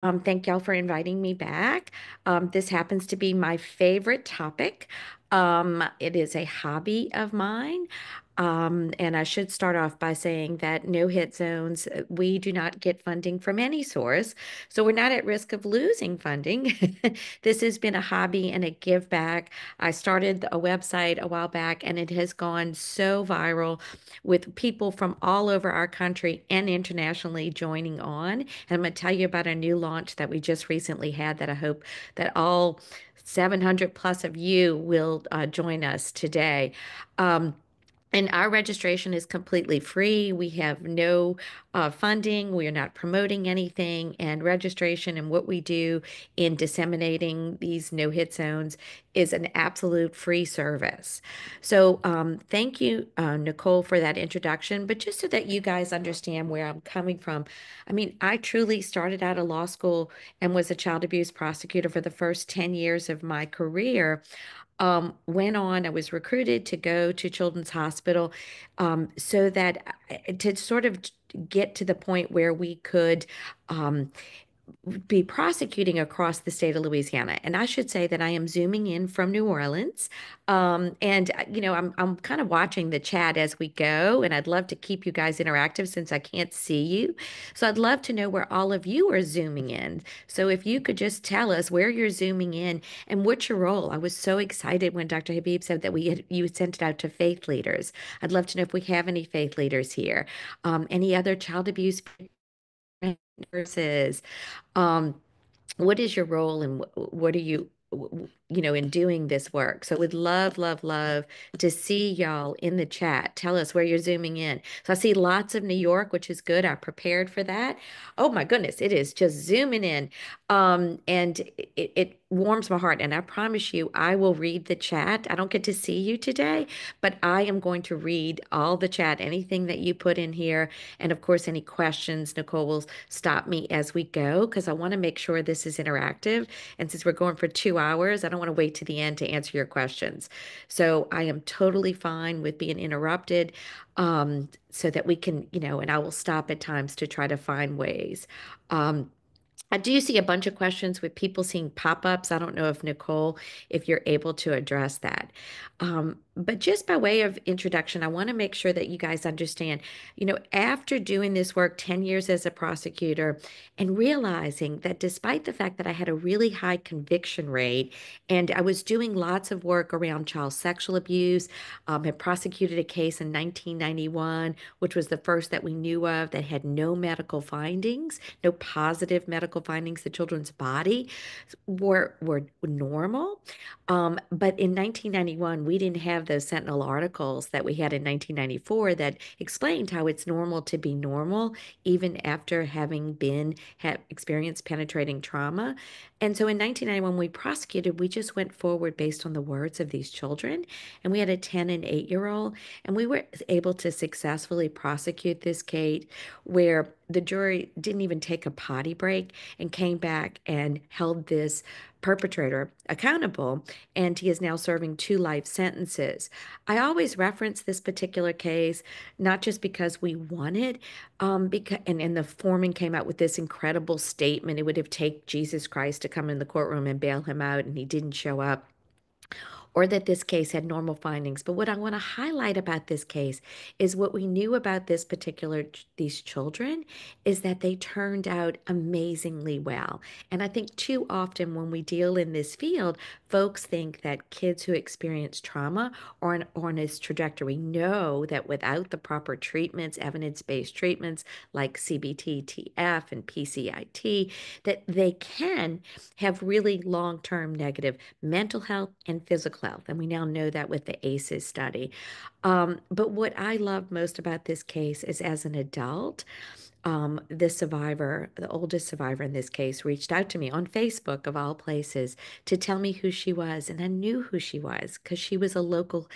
Thank y'all for inviting me back. This happens to be my favorite topic. It is a hobby of mine. And I should start off by saying that no hit zones, we do not get funding from any source. So we're not at risk of losing funding. This has been a hobby and a give back. I started a website a while back and it has gone so viral with people from all over our country and internationally joining on. And I'm going to tell you about a new launch that we just recently had that I hope that all 700 plus of you will join us today. Um, and our registration is completely free. We have no funding. We are not promoting anything. And registration and what we do in disseminating these no hit zones is an absolute free service. So thank you, Nicole, for that introduction. But just so that you guys understand where I'm coming from, I mean, I truly started out of law school and was a child abuse prosecutor for the first 10 years of my career. Went on, I was recruited to go to Children's Hospital so that to sort of get to the point where we could um, be prosecuting across the state of Louisiana. And I should say that I am zooming in from New Orleans. I'm kind of watching the chat as we go, and I'd love to keep you guys interactive since I can't see you. So I'd love to know where all of you are zooming in. So if you could just tell us where you're zooming in and what's your role. I was so excited when Dr. Habib said that you had sent it out to faith leaders. I'd love to know if we have any faith leaders here. Any other child abuse nurses. Um, what is your role and what are you in doing this work? So we'd love, love, love to see y'all in the chat. Tell us where you're zooming in. So I see lots of New York, which is good. I prepared for that. Oh my goodness, it is just zooming in. And it warms my heart. And I promise you, I will read the chat. I don't get to see you today, but I am going to read all the chat, anything that you put in here. And of course, any questions, Nicole will stop me as we go because I want to make sure this is interactive. And since we're going for 2 hours, I don't want to wait to the end to answer your questions. So I am totally fine with being interrupted so that we can, and I will stop at times to try to find ways. Um, I do see a bunch of questions with people seeing pop-ups. I don't know if Nicole, if you're able to address that. But just by way of introduction, I want to make sure that you guys understand, after doing this work 10 years as a prosecutor and realizing that despite the fact that I had a really high conviction rate and I was doing lots of work around child sexual abuse, had prosecuted a case in 1991, which was the first that we knew of that had no medical findings, no positive medical findings. The children's body were normal. But in 1991, we didn't have those Sentinel articles that we had in 1994 that explained how it's normal to be normal even after having have experienced penetrating trauma. And so in 1991, we prosecuted, we just went forward based on the words of these children. And we had a 10 and 8-year-old, and we were able to successfully prosecute this case where the jury didn't even take a potty break and came back and held this perpetrator accountable, and he is now serving 2 life sentences. I always reference this particular case, not just because we won it, and the foreman came out with this incredible statement. It would have taken Jesus Christ to come in the courtroom and bail him out, and he didn't show up, or that this case had normal findings. But what I want to highlight about this case is what we knew about these children is that they turned out amazingly well. And I think too often when we deal in this field, folks think that kids who experience trauma are on this trajectory. Know that without the proper treatments, evidence-based treatments like CBT, TF, and PCIT, that they can have really long-term negative mental health and physical health. And we now know that with the ACEs study. But what I love most about this case is as an adult, this survivor, the oldest survivor in this case, reached out to me on Facebook, of all places, to tell me who she was. And I knew who she was because she was a local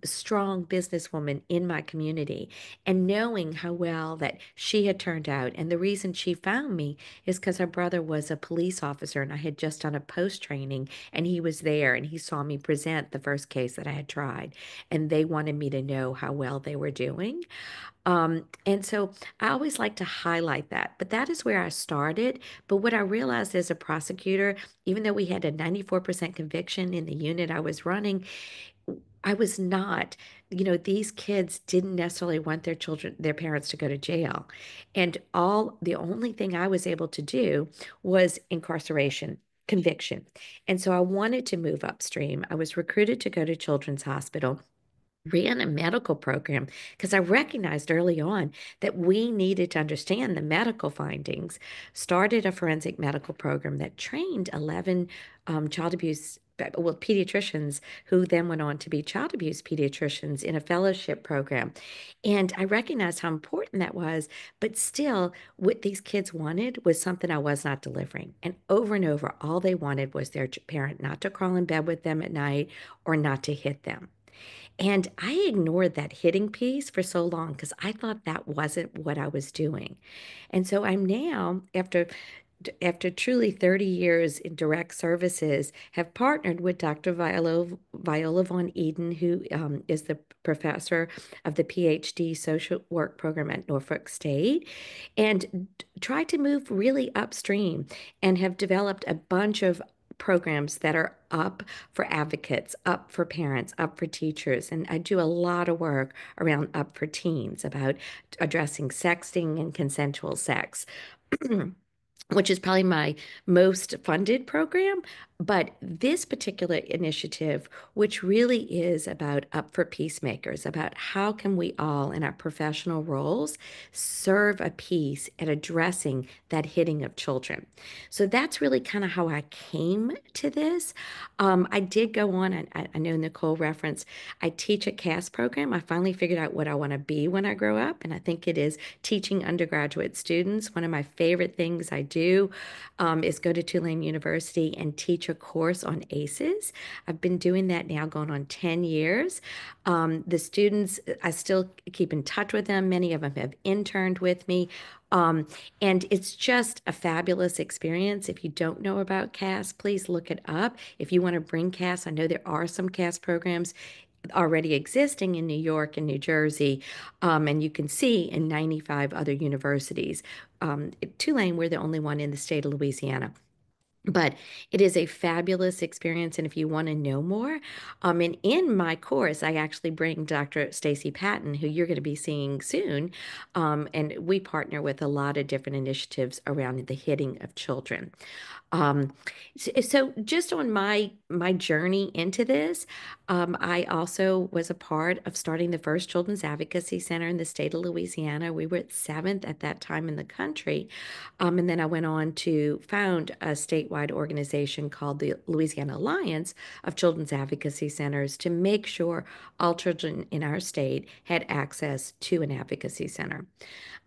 strong businesswoman in my community, and knowing how well that she had turned out. And the reason she found me is because her brother was a police officer and I had just done a post training, and he was there and he saw me present the first case that I had tried, and they wanted me to know how well they were doing. And so I always like to highlight that, but that is where I started. But what I realized as a prosecutor, even though we had a 94% conviction in the unit I was running, I was not, these kids didn't necessarily want their children, their parents to go to jail. And the only thing I was able to do was incarceration, conviction. And so I wanted to move upstream. I was recruited to go to Children's Hospital, ran a medical program because I recognized early on that we needed to understand the medical findings, started a forensic medical program that trained 11 child abuse, well, pediatricians who then went on to be child abuse pediatricians in a fellowship program. And I recognized how important that was, but still, what these kids wanted was something I was not delivering. And over, all they wanted was their parent not to crawl in bed with them at night or not to hit them. And I ignored that hitting piece for so long because I thought that wasn't what I was doing. And so I'm now, after truly 30 years in direct services, have partnered with Dr. Viola von Eden, who is the professor of the PhD social work program at Norfolk State, and tried to move really upstream and have developed a bunch of programs that are up for advocates, up for parents, up for teachers. And I do a lot of work around up for teens about addressing sexting and consensual sex. Which is probably my most funded program. But this particular initiative, which really is about Up for Peacemakers, about how can we all in our professional roles serve a piece at addressing that hitting of children. So that's really kind of how I came to this. I did go on, and I know Nicole referenced, I teach a CAS program. I finally figured out what I want to be when I grow up, and I think it is teaching undergraduate students. One of my favorite things I do is go to Tulane University and teach a course on ACEs. I've been doing that now going on 10 years. The students, I still keep in touch with them. Many of them have interned with me. Um, and it's just a fabulous experience. If you don't know about CAS, please look it up. If you want to bring CAS, I know there are some CAS programs already existing in New York and New Jersey, and you can see in 95 other universities. Tulane, we're the only one in the state of Louisiana. But it is a fabulous experience. And if you want to know more, and in my course, I actually bring Dr. Stacie Patton, who you're going to be seeing soon. And we partner with a lot of different initiatives around the hitting of children. Um, so just on my journey into this, I also was a part of starting the first children's advocacy center in the state of Louisiana. We were at seventh at that time in the country. And then I went on to found a statewide organization called the Louisiana Alliance of Children's Advocacy Centers to make sure all children in our state had access to an advocacy center.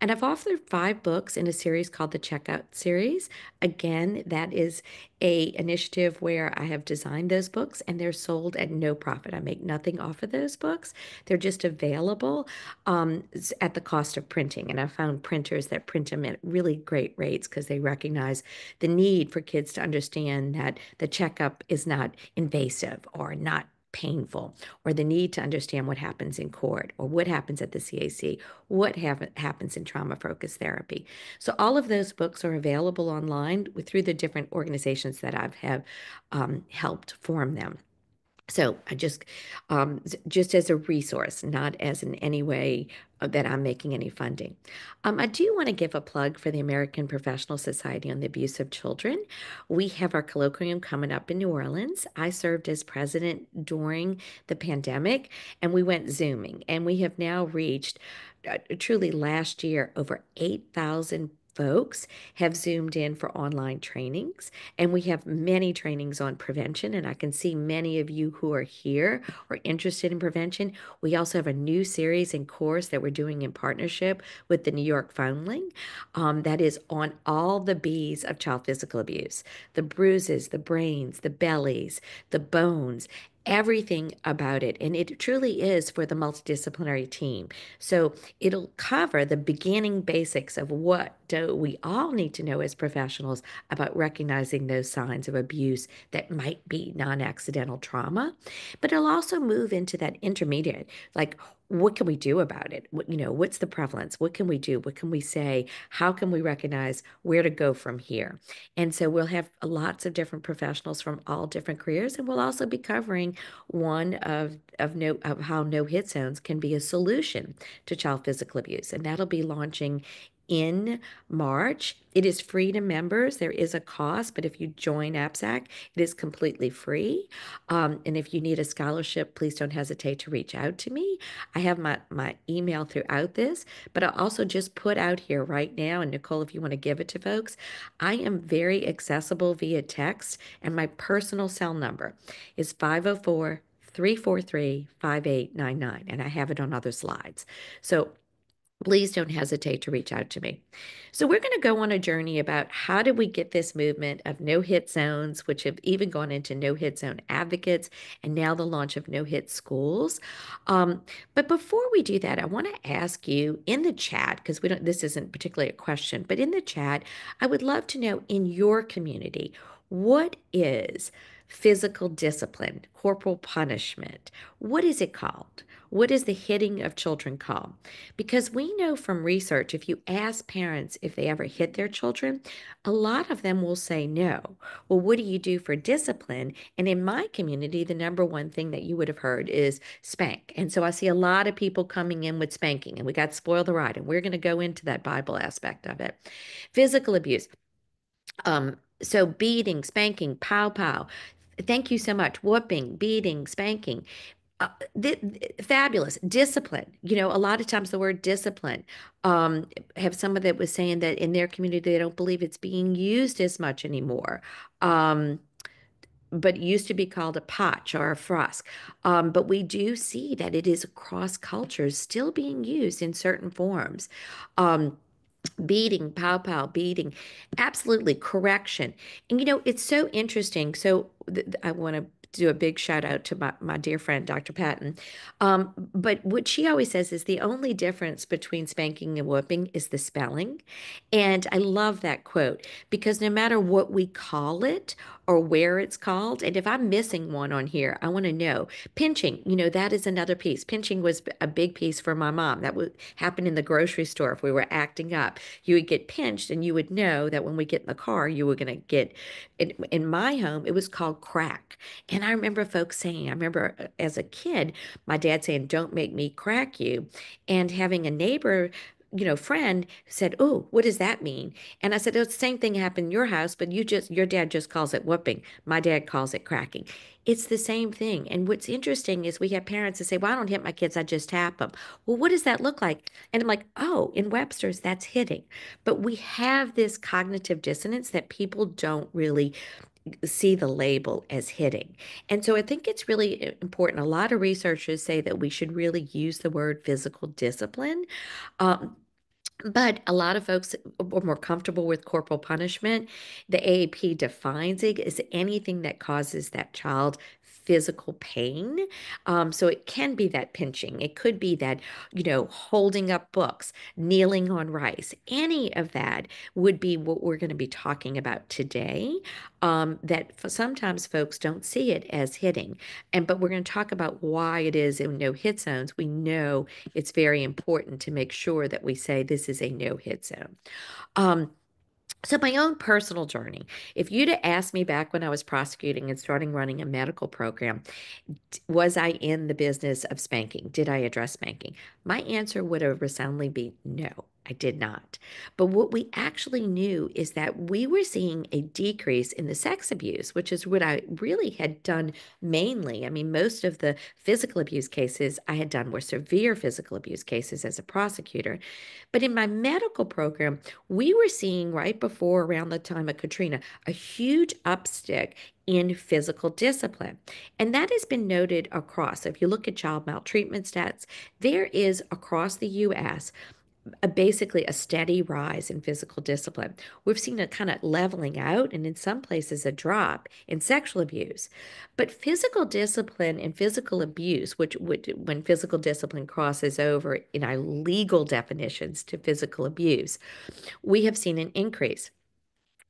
And I've authored 5 books in a series called the Checkout series. Again, that is a initiative where I have designed those books and they're sold at no profit. I make nothing off of those books. They're just available at the cost of printing. And I found printers that print them at really great rates because they recognize the need for kids to understand that the checkup is not invasive or not painful, or the need to understand what happens in court or what happens at the CAC, happens in trauma focused therapy. So all of those books are available online through the different organizations that I've have helped form them. So I just as a resource, not as in any way that I'm making any funding. I do want to give a plug for the American Professional Society on the Abuse of Children. We have our colloquium coming up in New Orleans. I served as president during the pandemic, and we went Zooming, and we have now reached truly last year over 8,000 folks have zoomed in for online trainings, and we have many trainings on prevention, and I can see many of you who are here are interested in prevention. We also have a new series and course that we're doing in partnership with the New York Foundling, that is on all the B's of child physical abuse: the bruises, the brains, the bellies, the bones, everything about it. And it truly is for the multidisciplinary team. So it'll cover the beginning basics of what do we all need to know as professionals about recognizing those signs of abuse that might be non-accidental trauma. But it'll also move into that intermediate, like what can we do about it? What's the prevalence? What can we do? What can we say? How can we recognize where to go from here? And so we'll have lots of different professionals from all different careers, and we'll also be covering one of how no hit zones can be a solution to child physical abuse, and that'll be launching in March. It is free to members. There is a cost, but if you join APSAC, it is completely free. And if you need a scholarship, please don't hesitate to reach out to me. I have my email throughout this, but I'll also just put out here right now, and Nicole, if you want to give it to folks, I am very accessible via text, and my personal cell number is 504 343 5899, and I have it on other slides. So please don't hesitate to reach out to me. So we're going to go on a journey about how did we get this movement of no hit zones, which have even gone into no hit zone advocates, and now the launch of no hit schools. But before we do that, I want to ask you in the chat, because this isn't particularly a question, but in the chat, I would love to know in your community, what is physical discipline, corporal punishment? What is it called? What is the hitting of children called? Because we know from research, if you ask parents if they ever hit their children, a lot of them will say no. Well, what do you do for discipline? And in my community, the number one thing that you would have heard is spank. And so I see a lot of people coming in with spanking, and we got spoil the ride, and we're going to go into that Bible aspect of it. Physical abuse. So beating, spanking, pow pow. Thank you so much. Whooping, beating, spanking. Uh, Fabulous discipline. A lot of times the word discipline. Have someone that was saying that in their community they don't believe it's being used as much anymore. But it used to be called a potch or a frosk. But we do see that it is across cultures still being used in certain forms. Um, Beating, pow pow, beating, absolutely correction. And it's so interesting. So I want to do a big shout out to my dear friend, Dr. Patton. But what she always says is the only difference between spanking and whooping is the spelling. And I love that quote because no matter what we call it or where it's called, and if I'm missing one on here, I want to know. Pinching, that is another piece. Pinching was a big piece for my mom. That would happen in the grocery store if we were acting up. You would get pinched, and you would know that when we get in the car, you were going to get. In my home, it was called crack. And I remember folks saying, I remember as a kid, my dad saying, "Don't make me crack you," and having a neighbor. Friend said, "Oh, what does that mean?" And I said, "Oh, the same thing happened in your house, but your dad just calls it whooping. My dad calls it cracking." It's the same thing. And what's interesting is we have parents that say, "Well, I don't hit my kids, I just tap them." Well, what does that look like? And I'm like, "Oh, in Webster's, that's hitting." But we have this cognitive dissonance that people don't really see the label as hitting. And so I think it's really important. A lot of researchers say that we should really use the word physical discipline. Um, but a lot of folks are more comfortable with corporal punishment. The AAP defines it as anything that causes that child physical pain. So it can be that pinching. It could be that, holding up books, kneeling on rice. Any of that would be what we're going to be talking about today. That sometimes folks don't see it as hitting. But we're going to talk about why it is in no hit zones. We know it's very important to make sure that we say this is a no hit zone. Um, so my own personal journey, if you'd have asked me back when I was prosecuting and starting running a medical program, was I in the business of spanking? Did I address spanking? My answer would have resoundingly been no. I did not. But what we actually knew is that we were seeing a decrease in the sex abuse, which is what I really had done mainly. I mean, most of the physical abuse cases I had done were severe physical abuse cases as a prosecutor. But in my medical program, we were seeing right before around the time of Katrina a huge upstick in physical discipline. And that has been noted across. So if you look at child maltreatment stats, there is across the US basically a steady rise in physical discipline. We've seen a kind of leveling out and in some places a drop in sexual abuse. But physical discipline and physical abuse, which when physical discipline crosses over in our legal definitions to physical abuse, we have seen an increase.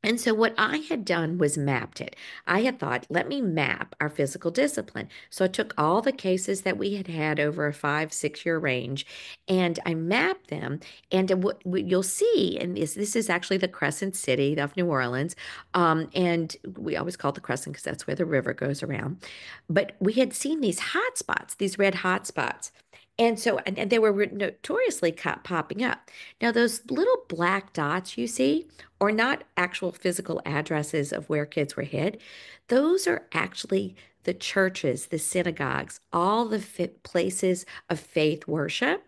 And so what I had done was mapped it. I had thought, let me map our physical discipline. So I took all the cases that we had had over a 5, 6 year range, and I mapped them. And what you'll see, and this is actually the Crescent City of New Orleans, and we always call it the Crescent because that's where the river goes around. But we had seen these hot spots, these red hot spots. And so, and they were notoriously popping up. Now, those little black dots you see, or not actual physical addresses of where kids were hid, those are actually the churches, the synagogues, all the places of faith worship.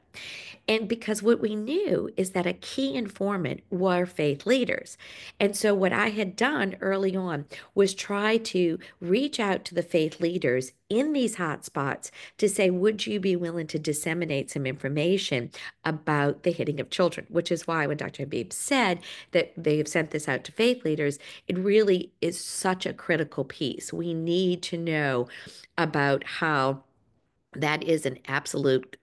And because what we knew is that a key informant were faith leaders. And so what I had done early on was try to reach out to the faith leaders in these hotspots to say, would you be willing to disseminate some information about the hitting of children? Which is why when Dr. Habib said that they have sent this out to faith leaders, it really is such a critical piece. We need to know about how that is an absolute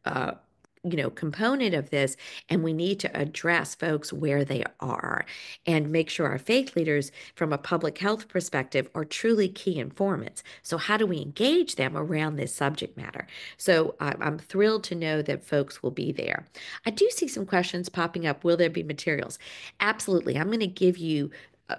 component of this, and we need to address folks where they are and make sure our faith leaders from a public health perspective are truly key informants. So how do we engage them around this subject matter? So I'm thrilled to know that folks will be there. I do see some questions popping up. Will there be materials? Absolutely. I'm going to give you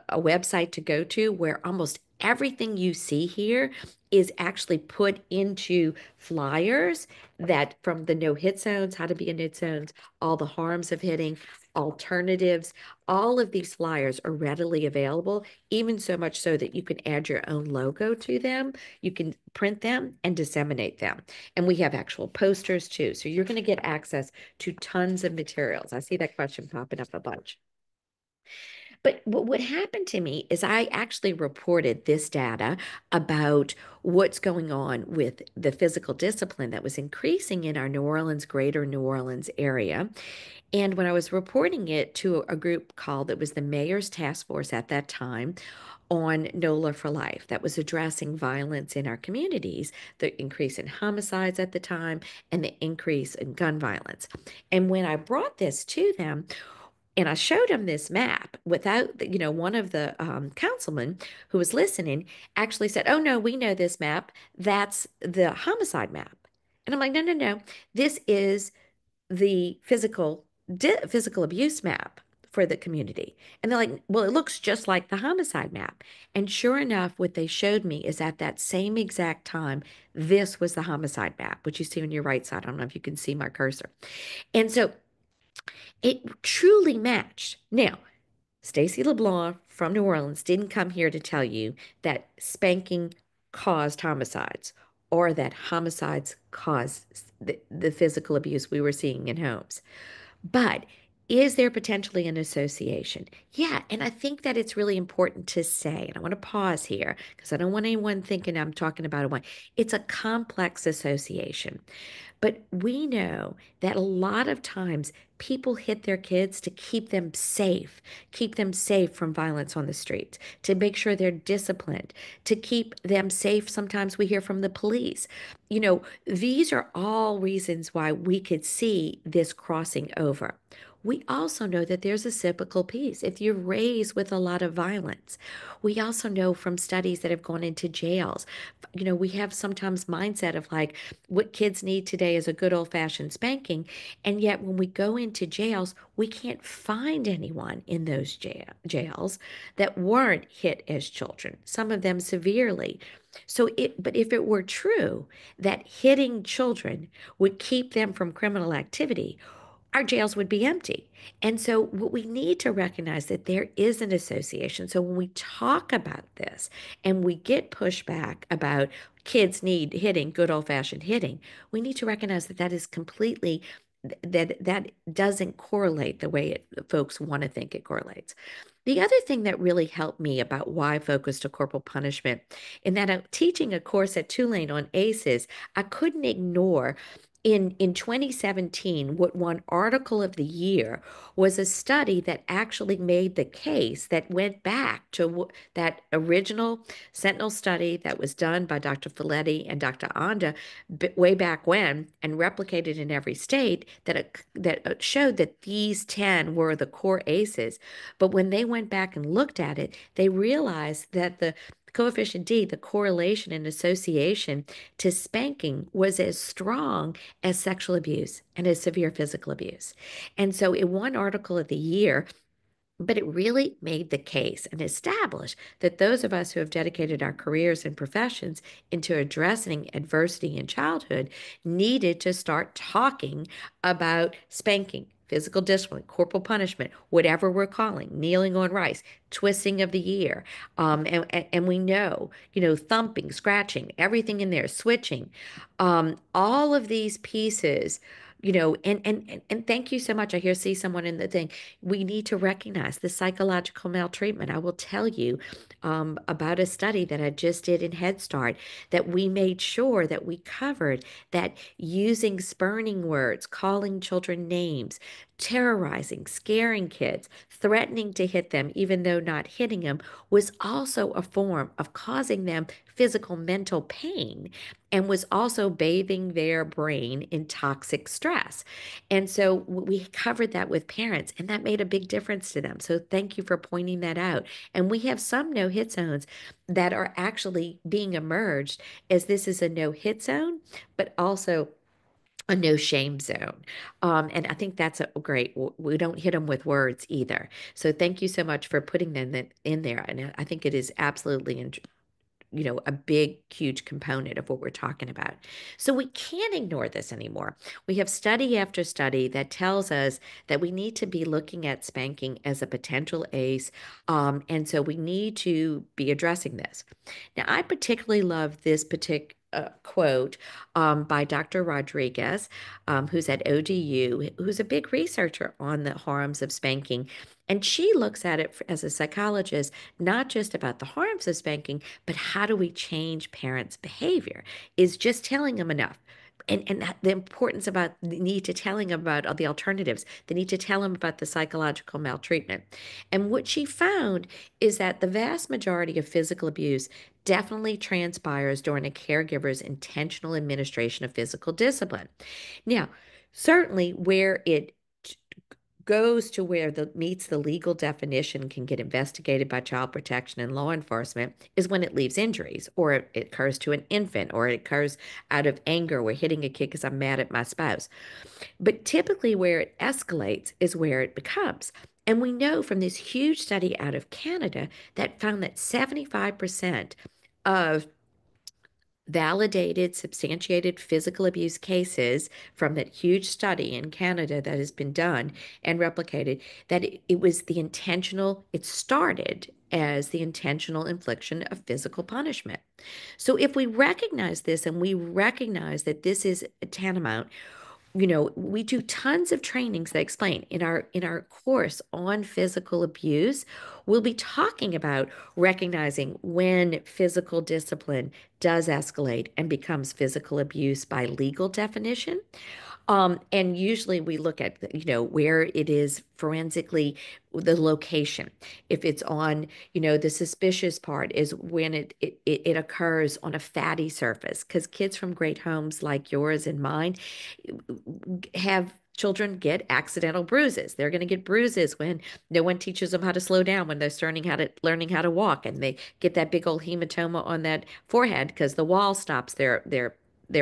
a website to go to where almost everything you see here is actually put into flyers that from the no hit zones, how to be in hit zones, all the harms of hitting, alternatives, all of these flyers are readily available, even so much so that you can add your own logo to them. You can print them and disseminate them. And we have actual posters too. So you're going to get access to tons of materials. I see that question popping up a bunch. But what happened to me is I actually reported this data about what's going on with the physical discipline that was increasing in our New Orleans, greater New Orleans area. And when I was reporting it to a group called, it was the Mayor's Task Force at that time on NOLA for Life that was addressing violence in our communities, the increase in homicides at the time, and the increase in gun violence. And when I brought this to them, and I showed him this map without, one of the councilmen who was listening actually said, "Oh, no, we know this map. That's the homicide map." And I'm like, "No, no, no. This is the physical abuse map for the community." And they're like, "Well, it looks just like the homicide map." And sure enough, what they showed me is at that same exact time, this was the homicide map, which you see on your right side. I don't know if you can see my cursor. And so it truly matched. Now, Stacie LeBlanc from New Orleans didn't come here to tell you that spanking caused homicides or that homicides caused the physical abuse we were seeing in homes. But is there potentially an association? Yeah, and I think that it's really important to say, and I want to pause here because I don't want anyone thinking I'm talking about a one. It's a complex association. But we know that a lot of times people hit their kids to keep them safe from violence on the streets, to make sure they're disciplined, to keep them safe. Sometimes we hear from the police. These are all reasons why we could see this crossing over. We also know that there's a cyclical piece. If you're raised with a lot of violence, we also know from studies that have gone into jails, we have sometimes mindset of like what kids need today is a good old-fashioned spanking. And yet when we go into jails, we can't find anyone in those jails that weren't hit as children, some of them severely. But if it were true that hitting children would keep them from criminal activity, our jails would be empty. And so what we need to recognize that there is an association. So when we talk about this and we get pushback about kids need hitting, good old-fashioned hitting, we need to recognize that that is completely that doesn't correlate the way folks want to think it correlates. The other thing that really helped me about why I focused to corporal punishment, in that I'm teaching a course at Tulane on ACEs, I couldn't ignore in 2017, what won Article of the Year was a study that actually made the case that went back to that original Sentinel study that was done by Dr. Folletti and Dr. Anda way back when and replicated in every state that showed that these 10 were the core ACEs. But when they went back and looked at it, they realized that the coefficient D, the correlation and association to spanking was as strong as sexual abuse and as severe physical abuse. And so in one article of the year, but it really made the case and established that those of us who have dedicated our careers and professions into addressing adversity in childhood needed to start talking about spanking, physical discipline, corporal punishment, whatever we're calling, kneeling on rice, twisting of the ear, and we know, thumping, scratching, everything in there, switching, all of these pieces. And thank you so much. See someone in the thing. We need to recognize the psychological maltreatment. I will tell you about a study that I just did in Head Start that we made sure that we covered that using spurning words, calling children names, terrorizing, scaring kids, threatening to hit them, even though not hitting them, was also a form of causing them physical, mental pain and was also bathing their brain in toxic stress. And so we covered that with parents, and that made a big difference to them. So thank you for pointing that out. And we have some no hit zones that are actually being emerged as this is a no hit zone, but also a no shame zone. And I think that's a great. We don't hit them with words either. So thank you so much for putting them in there. And I think it is absolutely a big, huge component of what we're talking about. So we can't ignore this anymore. We have study after study that tells us that we need to be looking at spanking as a potential ACE. And so we need to be addressing this. Now, I particularly love this particular quote by Dr. Rodriguez, who's at ODU, who's a big researcher on the harms of spanking. And she looks at it as a psychologist, not just about the harms of spanking, but how do we change parents' behavior? Is just telling them enough? And the importance about the need to telling them about the alternatives, the need to tell them about the psychological maltreatment. And what she found is that the vast majority of physical abuse definitely transpires during a caregiver's intentional administration of physical discipline. Now, certainly where it goes to where the meets the legal definition can get investigated by child protection and law enforcement is when it leaves injuries or it occurs to an infant or it occurs out of anger. We're hitting a kid because I'm mad at my spouse. But typically where it escalates is where it becomes. And we know from this huge study out of Canada that found that 75% of validated, substantiated physical abuse cases from that huge study in Canada that has been done and replicated, that it was the intentional, it started as the intentional infliction of physical punishment. So if we recognize this and we recognize that this is tantamount, we do tons of trainings that explain in our course on physical abuse. We'll be talking about recognizing when physical discipline does escalate and becomes physical abuse by legal definition. And usually we look at, where it is forensically, the location. If it's on, the suspicious part is when it occurs on a fatty surface, because kids from great homes like yours and mine have children get accidental bruises. They're going to get bruises when no one teaches them how to slow down, when they're learning how to walk, and they get that big old hematoma on that forehead because the wall stops their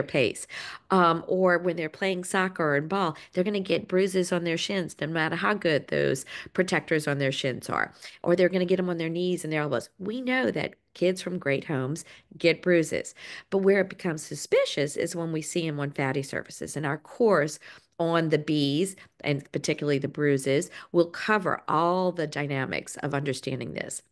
pace. Or when they're playing soccer and ball, they're going to get bruises on their shins, no matter how good those protectors on their shins are. Or they're going to get them on their knees and their elbows. We know that kids from great homes get bruises, but where it becomes suspicious is when we see them on fatty surfaces. And our course on the B's, and particularly the bruises, will cover all the dynamics of understanding this.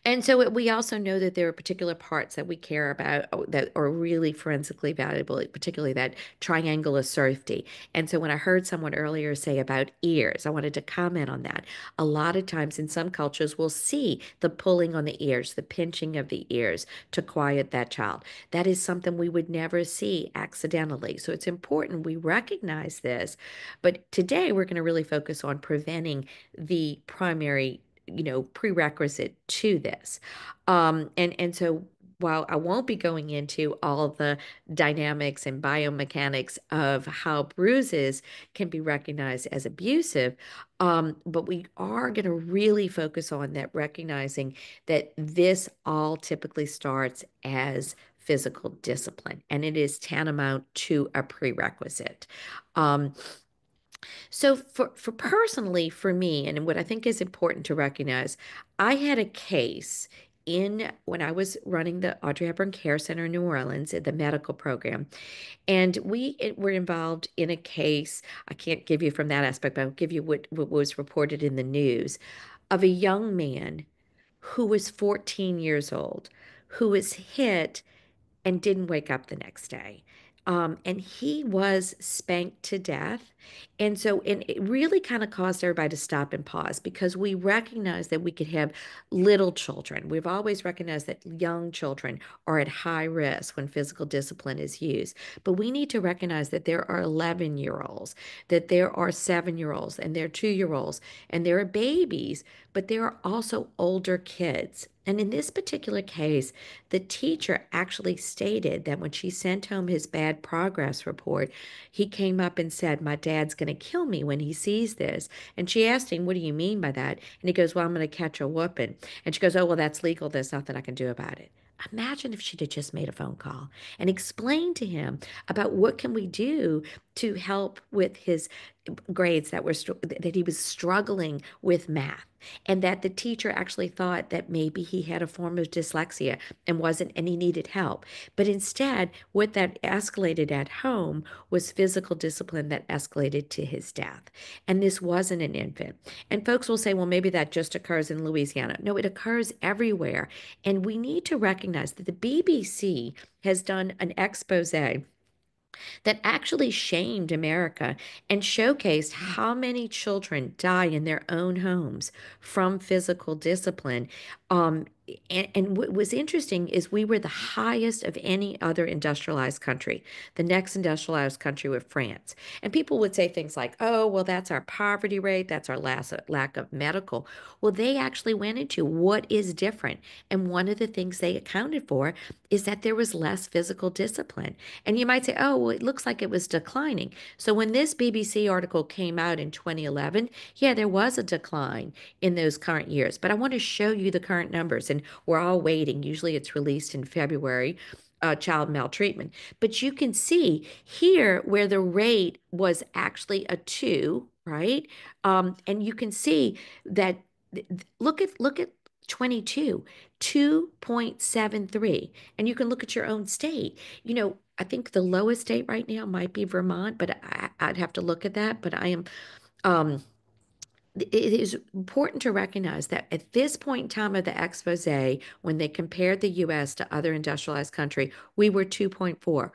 And so we also know that there are particular parts that we care about that are really forensically valuable, particularly that triangle of safety. And so when I heard someone earlier say about ears, I wanted to comment on that. A lot of times in some cultures, we'll see the pulling on the ears, the pinching of the ears to quiet that child. That is something we would never see accidentally. So it's important we recognize this. But today we're going to really focus on preventing the primary prerequisite to this. And so while I won't be going into all the dynamics and biomechanics of how bruises can be recognized as abusive, but we are going to really focus on that, recognizing that this all typically starts as physical discipline, and it is tantamount to a prerequisite. Um, so for personally for me, and what I think is important to recognize, I had a case in when I was running the Audrey Hepburn Care Center in New Orleans at the medical program, and were involved in a case. I can't give you from that aspect, but I'll give you what was reported in the news of a young man who was 14 years old, who was hit and didn't wake up the next day. And he was spanked to death. And it really kind of caused everybody to stop and pause because we recognize that we could have little children. We've always recognized that young children are at high risk when physical discipline is used. But we need to recognize that there are 11-year-olds, that there are 7-year-olds, and there are 2-year-olds, and there are babies, but there are also older kids. And in this particular case, the teacher actually stated that when she sent home his bad progress report, he came up and said, "My dad's going to kill me when he sees this." And she asked him, "What do you mean by that?" And he goes, "Well, I'm going to catch a whooping." And she goes, "Oh, well, that's legal. There's nothing I can do about it." Imagine if she'd have just made a phone call and explained to him about what can we do to help with his grades that he was struggling with math, and that the teacher actually thought that maybe he had a form of dyslexia and he needed help. But instead, what that escalated at home was physical discipline that escalated to his death. And this wasn't an infant. And folks will say, well, maybe that just occurs in Louisiana. No, it occurs everywhere. And we need to recognize that the BBC has done an expose that actually shamed America and showcased how many children die in their own homes from physical discipline. And what was interesting is we were the highest of any other industrialized country. The next industrialized country was France. And people would say things like, oh, well, that's our poverty rate, that's our lack of medical. Well, they actually went into what is different. And one of the things they accounted for is that there was less physical discipline. And you might say, oh, well, it looks like it was declining. So when this BBC article came out in 2011, yeah, there was a decline in those current years. But I want to show you the current numbers, and we're all waiting. Usually it's released in February. Child maltreatment. But you can see here where the rate was actually a 2, right? And you can see that look at 22, 2.73. And you can look at your own state. I think the lowest state right now might be Vermont, but I'd have to look at that. But um, it is important to recognize that at this point in time of the expose, when they compared the US to other industrialized country, we were 2.4.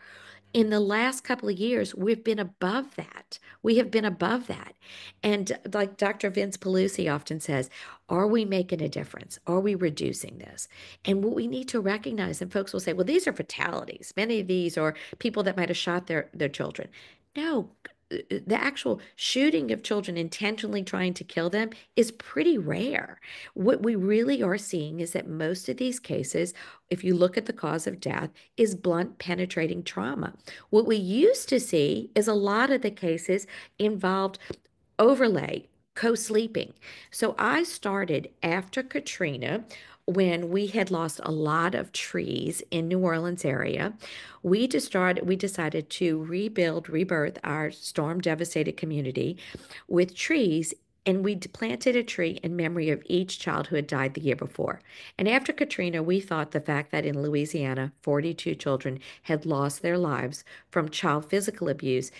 In the last couple of years, we've been above that. We have been above that. And like Dr. Vince Pelusi often says, are we making a difference? Are we reducing this? And what we need to recognize, and folks will say, well, these are fatalities. Many of these are people that might have shot their children. No, the actual shooting of children intentionally trying to kill them is pretty rare. What we really are seeing is that most of these cases, if you look at the cause of death, is blunt penetrating trauma. What we used to see is a lot of the cases involved overlay, co-sleeping. So I started after Katrina when we had lost a lot of trees in New Orleans area. We decided to rebirth our storm devastated community with trees, and we planted a tree in memory of each child who had died the year before. And after Katrina, we thought the fact that in Louisiana, 42 children had lost their lives from child physical abuse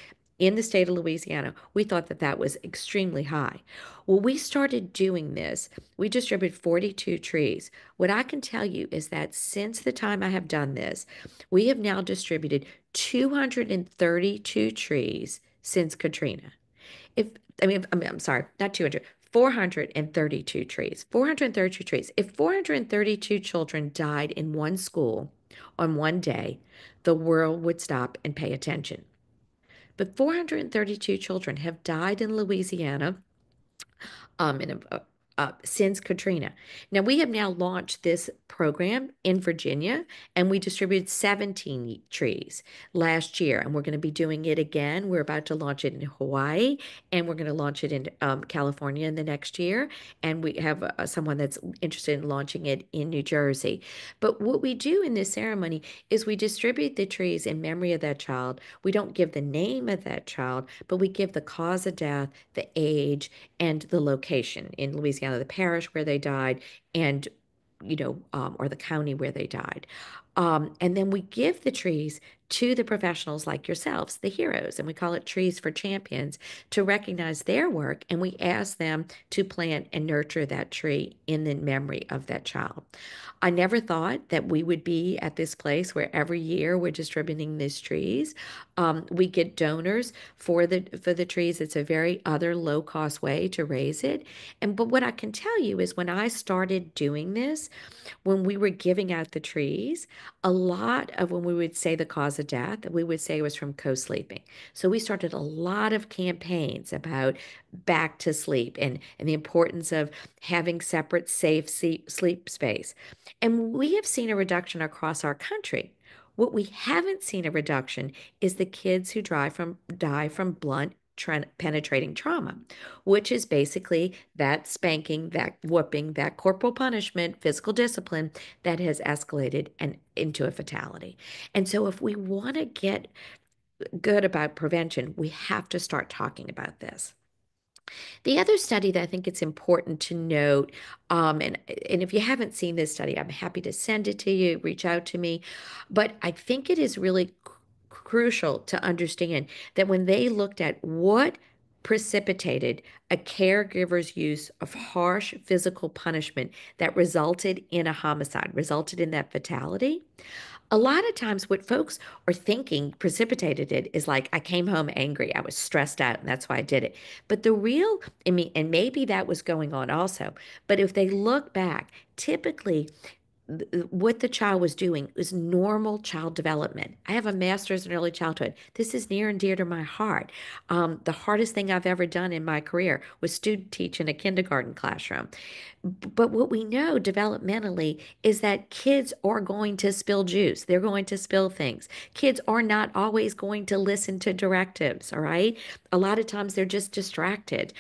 in the state of Louisiana. We thought that that was extremely high. Well, we started doing this. We distributed 42 trees. What I can tell you is that since the time I have done this, we have now distributed 232 trees since Katrina. If I'm sorry, not 200, 432 trees. 432 trees. If 432 children died in one school on one day, the world would stop and pay attention. But 432 children have died in Louisiana in since Katrina. Now, we have now launched this program in Virginia, and we distributed 17 trees last year, and we're going to be doing it again. We're about to launch it in Hawaii, and we're going to launch it in California in the next year, and we have someone that's interested in launching it in New Jersey. But what we do in this ceremony is we distribute the trees in memory of that child. We don't give the name of that child, but we give the cause of death, the age, and the location in Louisiana, the parish where they died, and or the county where they died. And then we give the trees to the professionals like yourselves, the heroes, and we call it Trees for Champions, to recognize their work. And we ask them to plant and nurture that tree in the memory of that child. I never thought that we would be at this place where every year we're distributing these trees. We get donors for the trees. It's a very other low cost way to raise it. But what I can tell you is when I started doing this, when we were giving out the trees, a lot of when we would say the cause of death, we would say it was from co-sleeping. So we started a lot of campaigns about back to sleep and the importance of having separate, safe sleep space. And we have seen a reduction across our country. What we haven't seen a reduction is the kids who die from blunt penetrating trauma, which is basically that spanking, that whooping, that corporal punishment, physical discipline that has escalated and into a fatality. And so if we want to get good about prevention, we have to start talking about this. The other study that I think it's important to note, and if you haven't seen this study, I'm happy to send it to you, reach out to me, but I think it is really crucial to understand that when they looked at what precipitated a caregiver's use of harsh physical punishment that resulted in a homicide, resulted in that fatality, a lot of times what folks are thinking precipitated it is like, I came home angry, I was stressed out, and that's why I did it. But the real, I mean, and maybe that was going on also, but if they look back, typically what the child was doing was normal child development. I have a master's in early childhood. This is near and dear to my heart. The hardest thing I've ever done in my career was student teach in a kindergarten classroom. But what we know developmentally is that kids are going to spill juice. They're going to spill things. Kids are not always going to listen to directives, all right? A lot of times they're just distracted.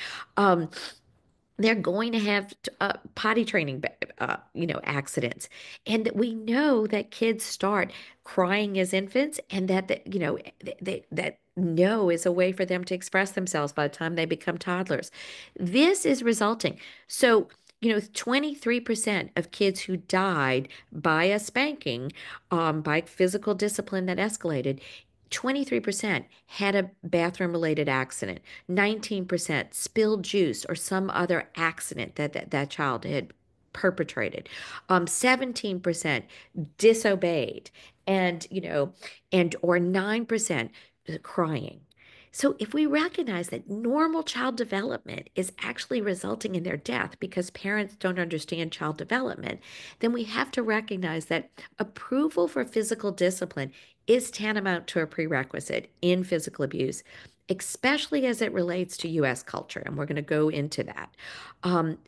They're going to have potty training, accidents. And that we know that kids start crying as infants and that no is a way for them to express themselves by the time they become toddlers. This is resulting. So, 23% of kids who died by a spanking, by physical discipline that escalated, 23% had a bathroom related accident. 19% spilled juice or some other accident that child had perpetrated. 17% disobeyed and or 9% crying. So if we recognize that normal child development is actually resulting in their death because parents don't understand child development, then we have to recognize that approval for physical discipline is tantamount to a prerequisite in physical abuse, especially as it relates to US culture. And we're going to go into that.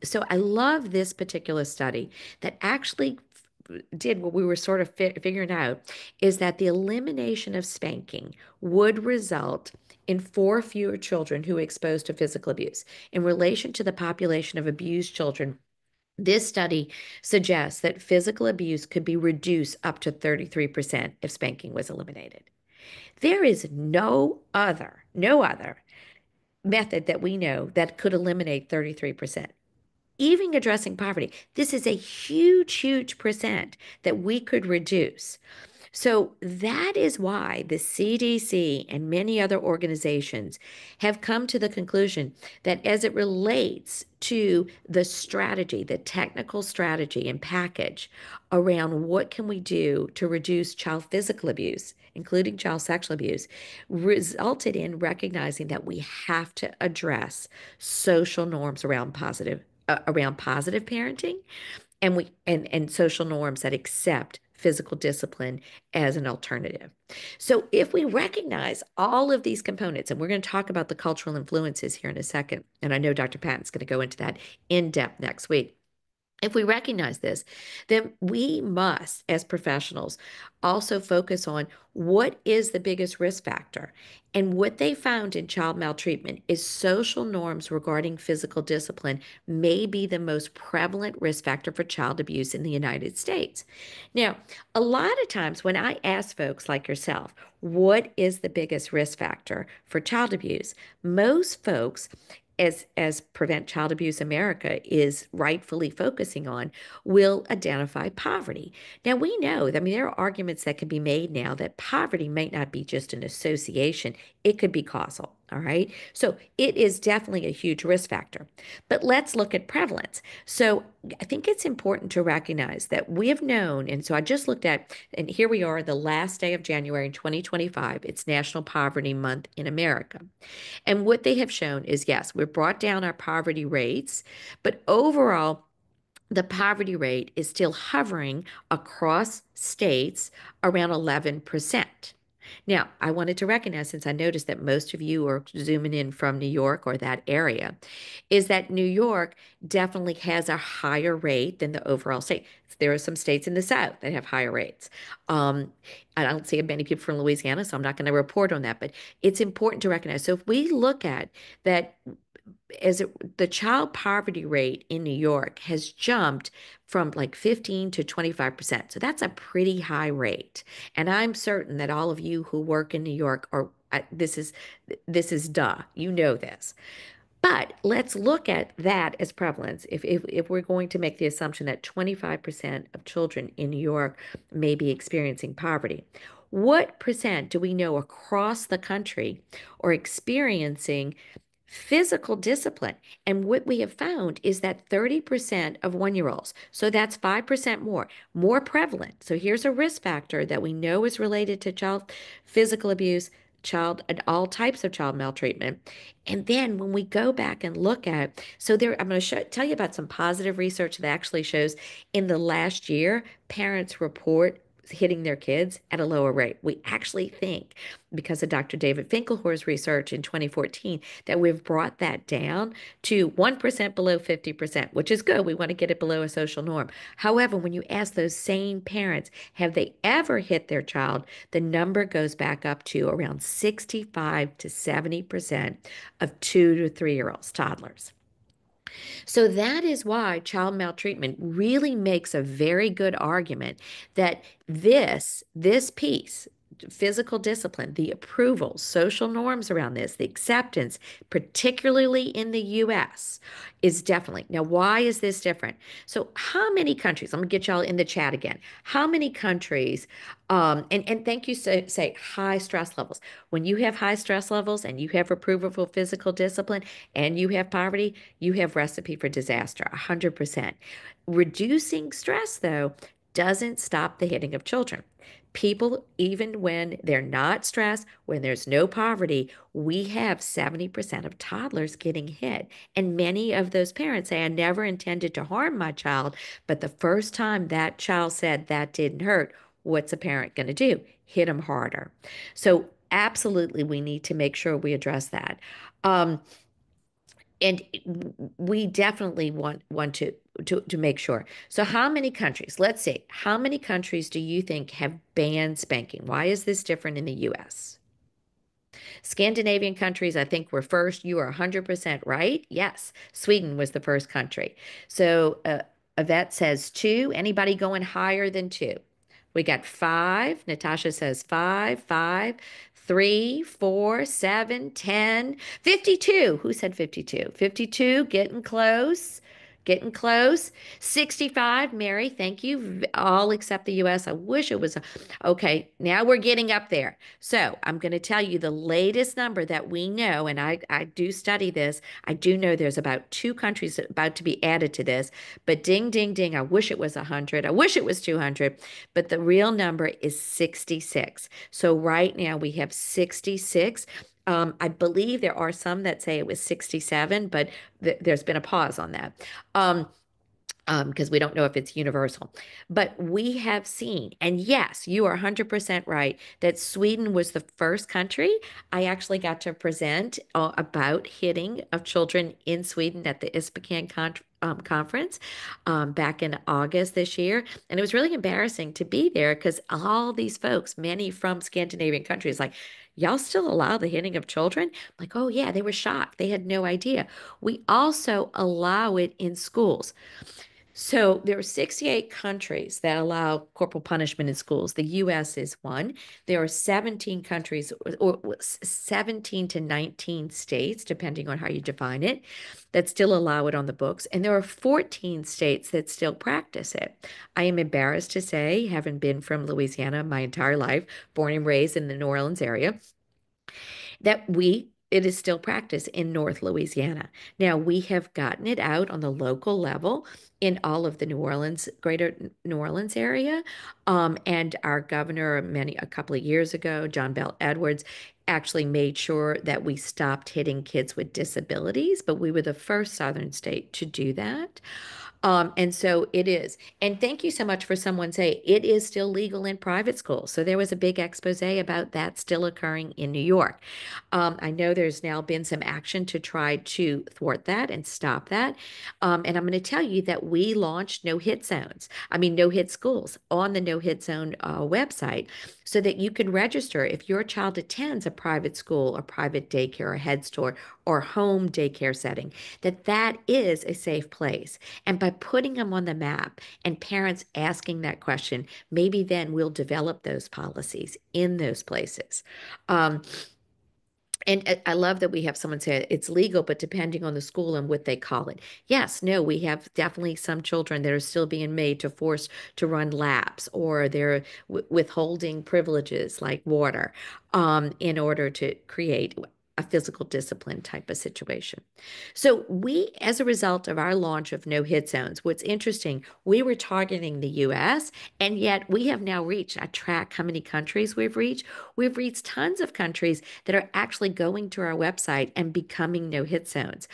So I love this particular study that actually did what we were sort of figuring out is that the elimination of spanking would result in 4 fewer children who are exposed to physical abuse. In relation to the population of abused children, this study suggests that physical abuse could be reduced up to 33% if spanking was eliminated. There is no other method that we know that could eliminate 33%. Even addressing poverty, this is a huge, huge percent that we could reduce. So that is why the CDC and many other organizations have come to the conclusion that as it relates to the strategy, the technical strategy and package around what can we do to reduce child physical abuse, including child sexual abuse, resulted in recognizing that we have to address social norms around positive parenting and social norms that accept physical discipline as an alternative. So if we recognize all of these components, and we're going to talk about the cultural influences here in a second, and I know Dr. Patton's going to go into that in depth next week. If we recognize this, then we must, as professionals, also focus on what is the biggest risk factor. And what they found in child maltreatment is social norms regarding physical discipline may be the most prevalent risk factor for child abuse in the United States. Now, a lot of times when I ask folks like yourself, what is the biggest risk factor for child abuse? Most folks as Prevent Child Abuse America is rightfully focusing on, will identify poverty. Now, we know, I mean, there are arguments that can be made now that poverty might not be just an association, it could be causal. All right. So it is definitely a huge risk factor. But let's look at prevalence. So I think it's important to recognize that we have known, and so I just looked at, and here we are, the last day of January in 2025. It's National Poverty Month in America. And what they have shown is yes, we've brought down our poverty rates, but overall, the poverty rate is still hovering across states around 11%. Now, I wanted to recognize, since I noticed that most of you are zooming in from New York or that area, is that New York definitely has a higher rate than the overall state. There are some states in the South that have higher rates. Um, I don't see many people from Louisiana, so I'm not going to report on that, but it's important to recognize. So if we look at that, the child poverty rate in New York has jumped from like 15 to 25%. So that's a pretty high rate. And I'm certain that all of you who work in New York are this is duh. You know this. But let's look at that as prevalence. If we're going to make the assumption that 25% of children in New York may be experiencing poverty, what percent do we know across the country are experiencing physical discipline? And what we have found is that 30% of 1-year-olds, so that's 5% more prevalent. So here's a risk factor that we know is related to child physical abuse, child and all types of child maltreatment. And then when we go back and look at, so there, I'm going to tell you about some positive research that actually shows in the last year, parents report hitting their kids at a lower rate. We actually think, because of Dr. David Finkelhor's research in 2014, that we've brought that down to 1% below 50%, which is good. We want to get it below a social norm. However, when you ask those same parents, have they ever hit their child, the number goes back up to around 65 to 70% of 2 to 3-year-olds, toddlers. So that is why child maltreatment really makes a very good argument that this piece, physical discipline, the approval, social norms around this, the acceptance, particularly in the US, is definitely. Now, why is this different? So, how many countries, I'm gonna get y'all in the chat again. How many countries, and thank you, say high stress levels. When you have high stress levels and you have approval for physical discipline and you have poverty, you have recipe for disaster, 100%. Reducing stress, though, doesn't stop the hitting of children. People, even when they're not stressed, when there's no poverty, we have 70% of toddlers getting hit. And many of those parents say, I never intended to harm my child, but the first time that child said that didn't hurt, what's a parent going to do? Hit them harder. So absolutely, we need to make sure we address that. Um, and we definitely want to make sure. So how many countries, let's see, how many countries do you think have banned spanking? Why is this different in the US? Scandinavian countries, I think, were first. You are 100% right. Yes, Sweden was the first country. So Yvette says 2. Anybody going higher than 2? We got 5. Natasha says 5, 5, 3, 4, 7, 10, 52. Who said 52? 52, getting close. Getting close. 65, Mary, thank you. All except the US. I wish it was. Okay, now we're getting up there. So I'm going to tell you the latest number that we know, and I do study this. I do know there's about two countries about to be added to this, but ding, ding, ding. I wish it was 100. I wish it was 200, but the real number is 66. So right now we have 66. I believe there are some that say it was 67, but there's been a pause on that. Um, because we don't know if it's universal. But we have seen, and yes, you are 100% right, that Sweden was the first country. I actually got to present about hitting of children in Sweden at the ISPACAN conference back in August this year. And it was really embarrassing to be there because all these folks, many from Scandinavian countries, like, y'all still allow the hitting of children? Like, oh, yeah, they were shocked. They had no idea. We also allow it in schools. So there are 68 countries that allow corporal punishment in schools. The US is one. There are 17 countries, or 17 to 19 states, depending on how you define it, that still allow it on the books. And there are 14 states that still practice it. I am embarrassed to say, having been from Louisiana my entire life, born and raised in the New Orleans area, that it is still practiced in North Louisiana. Now, we have gotten it out on the local level in all of the greater New Orleans area. And our governor, a couple of years ago, John Bell Edwards, actually made sure that we stopped hitting kids with disabilities, but we were the first Southern state to do that. And so it is. And thank you so much for someone saying it is still legal in private schools. So there was a big expose about that still occurring in New York. I know there's now been some action to try to thwart that and stop that. And I'm going to tell you that we launched no hit zones. I mean, no hit schools on the no hit zone website so that you can register if your child attends a private school or private daycare or head store or home daycare setting, that that is a safe place. And by putting them on the map and parents asking that question, maybe then we'll develop those policies in those places. Um, and I love that we have someone say it's legal, but depending on the school and what they call it. Yes, no, we have definitely some children that are still being made to force to run laps, or they're withholding privileges like water in order to create a physical discipline type of situation. So we, as a result of our launch of no hit zones, what's interesting, we were targeting the US, and yet we have now reached, I track how many countries we've reached. We've reached tons of countries that are actually going to our website and becoming no hit zones.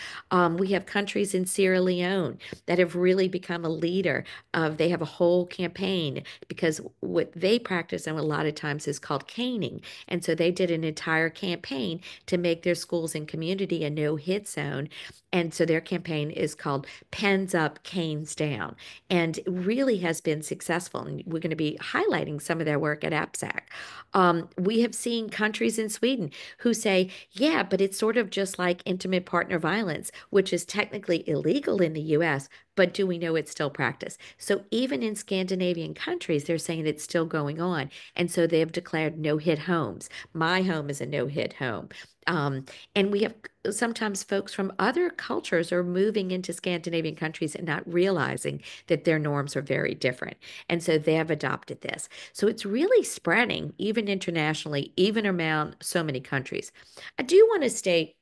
We have countries in Sierra Leone that have really become a leader of, they have a whole campaign because what they practice and a lot of times is called caning. And so they did an entire campaign to make their schools and community a no hit zone. And so their campaign is called Pens Up, Canes Down, and it really has been successful. And we're going to be highlighting some of their work at APSAC. We have seen countries in Sweden who say, yeah, but it's sort of just like intimate partner violence, which is technically illegal in the US, but do we know it's still practiced? So even in Scandinavian countries, they're saying it's still going on. And so they have declared no hit homes. My home is a no hit home. And we have sometimes folks from other cultures are moving into Scandinavian countries and not realizing that their norms are very different. And so they have adopted this. So it's really spreading, even internationally, even around so many countries. I do want to state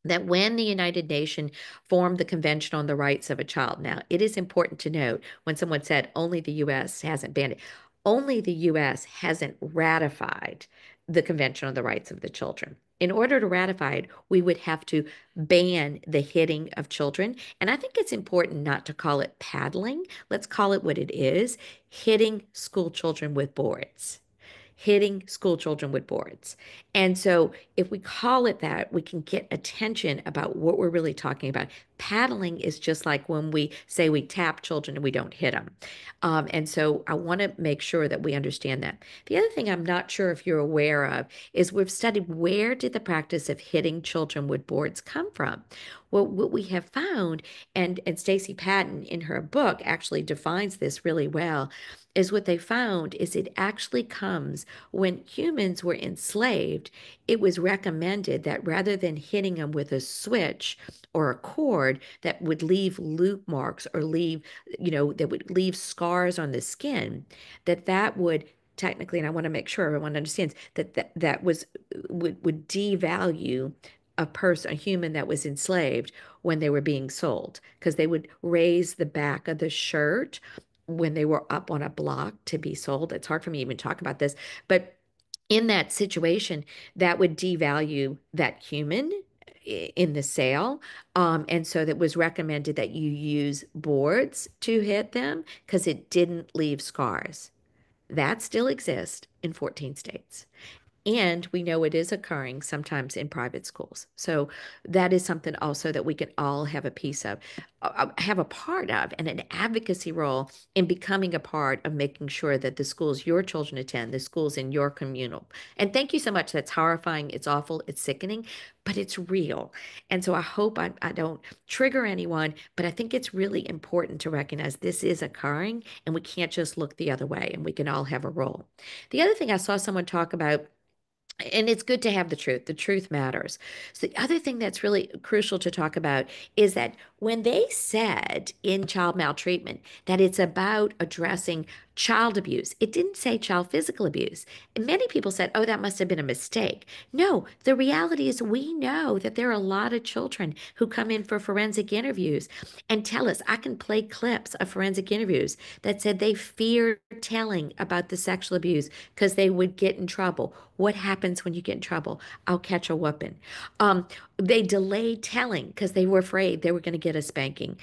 that when the United Nations formed the Convention on the Rights of a Child, now it is important to note when someone said only the US hasn't banned it, only the US hasn't ratified the Convention on the Rights of the Children. In order to ratify it, we would have to ban the hitting of children. And I think it's important not to call it paddling. Let's call it what it is, hitting school children with boards. Hitting school children with boards. And so if we call it that, we can get attention about what we're really talking about. Paddling is just like when we say we tap children and we don't hit them. And so I want to make sure that we understand that. The other thing I'm not sure if you're aware of is we've studied where did the practice of hitting children with boards come from? Well, what we have found, and Stacie Patton in her book actually defines this really well, is what they found is it actually comes when humans were enslaved. It was recommended that rather than hitting them with a switch or a cord that would leave loop marks or leave, that would leave scars on the skin, that would technically, and I want to make sure everyone understands that was would devalue a human that was enslaved when they were being sold, because they would raise the back of the shirt when they were up on a block to be sold. It's hard for me to even talk about this, but in that situation, that would devalue that human in the sale. And so that was recommended that you use boards to hit them because it didn't leave scars. That still exists in 14 states. And we know it is occurring sometimes in private schools. So that is something also that we can all have a piece of, have a part of, and an advocacy role in becoming a part of making sure that the schools your children attend, the schools in your communal. And thank you so much. That's horrifying. It's awful. It's sickening, but it's real. And so I hope I don't trigger anyone, but I think it's really important to recognize this is occurring and we can't just look the other way, and we can all have a role. The other thing I saw someone talk about, and it's good to have the truth. The truth matters. So the other thing that's really crucial to talk about is that when they said in child maltreatment that it's about addressing child abuse, it didn't say child physical abuse. And many people said, oh, that must have been a mistake. No, the reality is we know that there are a lot of children who come in for forensic interviews and tell us, I can play clips of forensic interviews that said they feared telling about the sexual abuse because they would get in trouble. What happens when you get in trouble? I'll catch a whooping. They delayed telling because they were afraid they were going to get a spanking.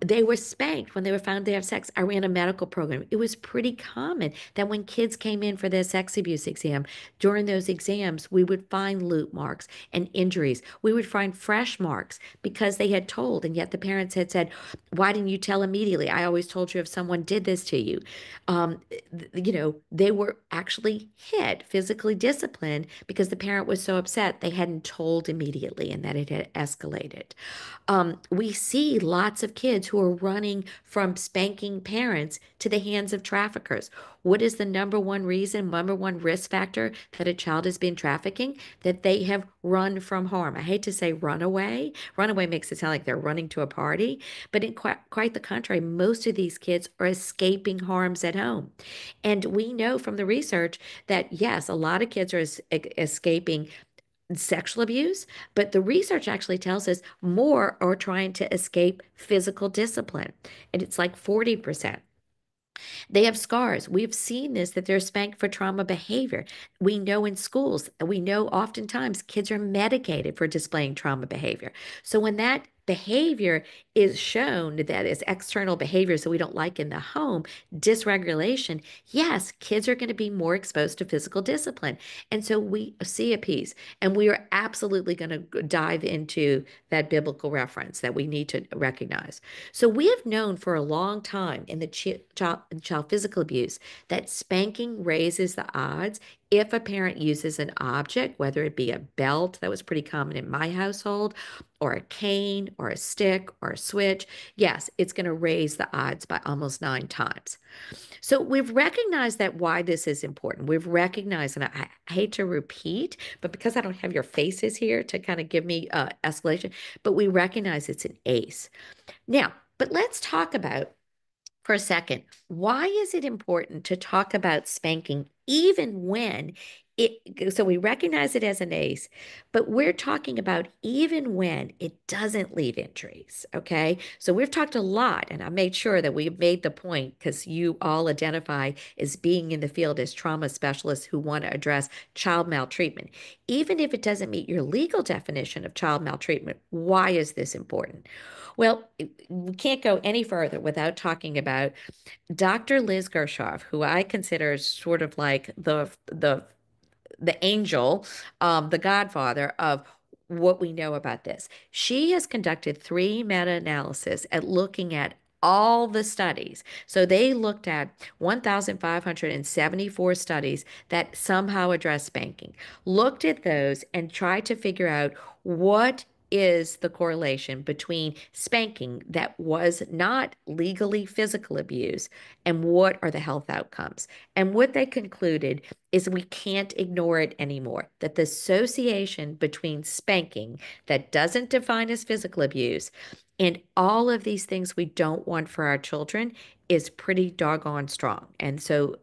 They were spanked when they were found to have sex. I ran a medical program. It was pretty common that when kids came in for their sex abuse exam, during those exams, we would find loop marks and injuries. We would find fresh marks because they had told, and yet the parents had said, why didn't you tell immediately? I always told you if someone did this to you. They were actually hit, physically disciplined because the parent was so upset they hadn't told immediately and that it had escalated. We see lots of kids who are running from spanking parents to the hands of traffickers. What is the number one reason, number one risk factor that a child is being trafficking? That they have run from harm. I hate to say run away. Run away makes it sound like they're running to a party, but in quite the contrary, most of these kids are escaping harms at home. And we know from the research that yes, a lot of kids are escaping sexual abuse, but the research actually tells us more are trying to escape physical discipline. And it's like 40%. They have scars. We've seen this, that they're spanked for trauma behavior. We know in schools, we know oftentimes kids are medicated for displaying trauma behavior. So when that behavior is shown, that is external behavior, so we don't like in the home, dysregulation, yes, kids are going to be more exposed to physical discipline. And so we see a piece, and we are absolutely going to dive into that biblical reference that we need to recognize. So we have known for a long time in the child physical abuse that spanking raises the odds if a parent uses an object, whether it be a belt, that was pretty common in my household, or a cane, or a stick, or a switch. Yes, it's going to raise the odds by almost 9 times. So we've recognized that why this is important. We've recognized, and I hate to repeat, but because I don't have your faces here to kind of give me escalation, but we recognize it's an ACE. Now, but let's talk about for a second, why is it important to talk about spanking even when so we recognize it as an ACE, but we're talking about even when it doesn't leave injuries, okay? So we've talked a lot, and I made sure that we've made the point because you all identify as being in the field as trauma specialists who want to address child maltreatment. Even if it doesn't meet your legal definition of child maltreatment, why is this important? Well, we can't go any further without talking about Dr. Liz Gershoff, who I consider sort of like the angel, the godfather of what we know about this. She has conducted 3 meta-analysis at looking at all the studies. So they looked at 1,574 studies that somehow address spanking, looked at those and tried to figure out what is the correlation between spanking that was not legally physical abuse and what are the health outcomes? And what they concluded is we can't ignore it anymore, that the association between spanking that doesn't define as physical abuse and all of these things we don't want for our children is pretty doggone strong. And so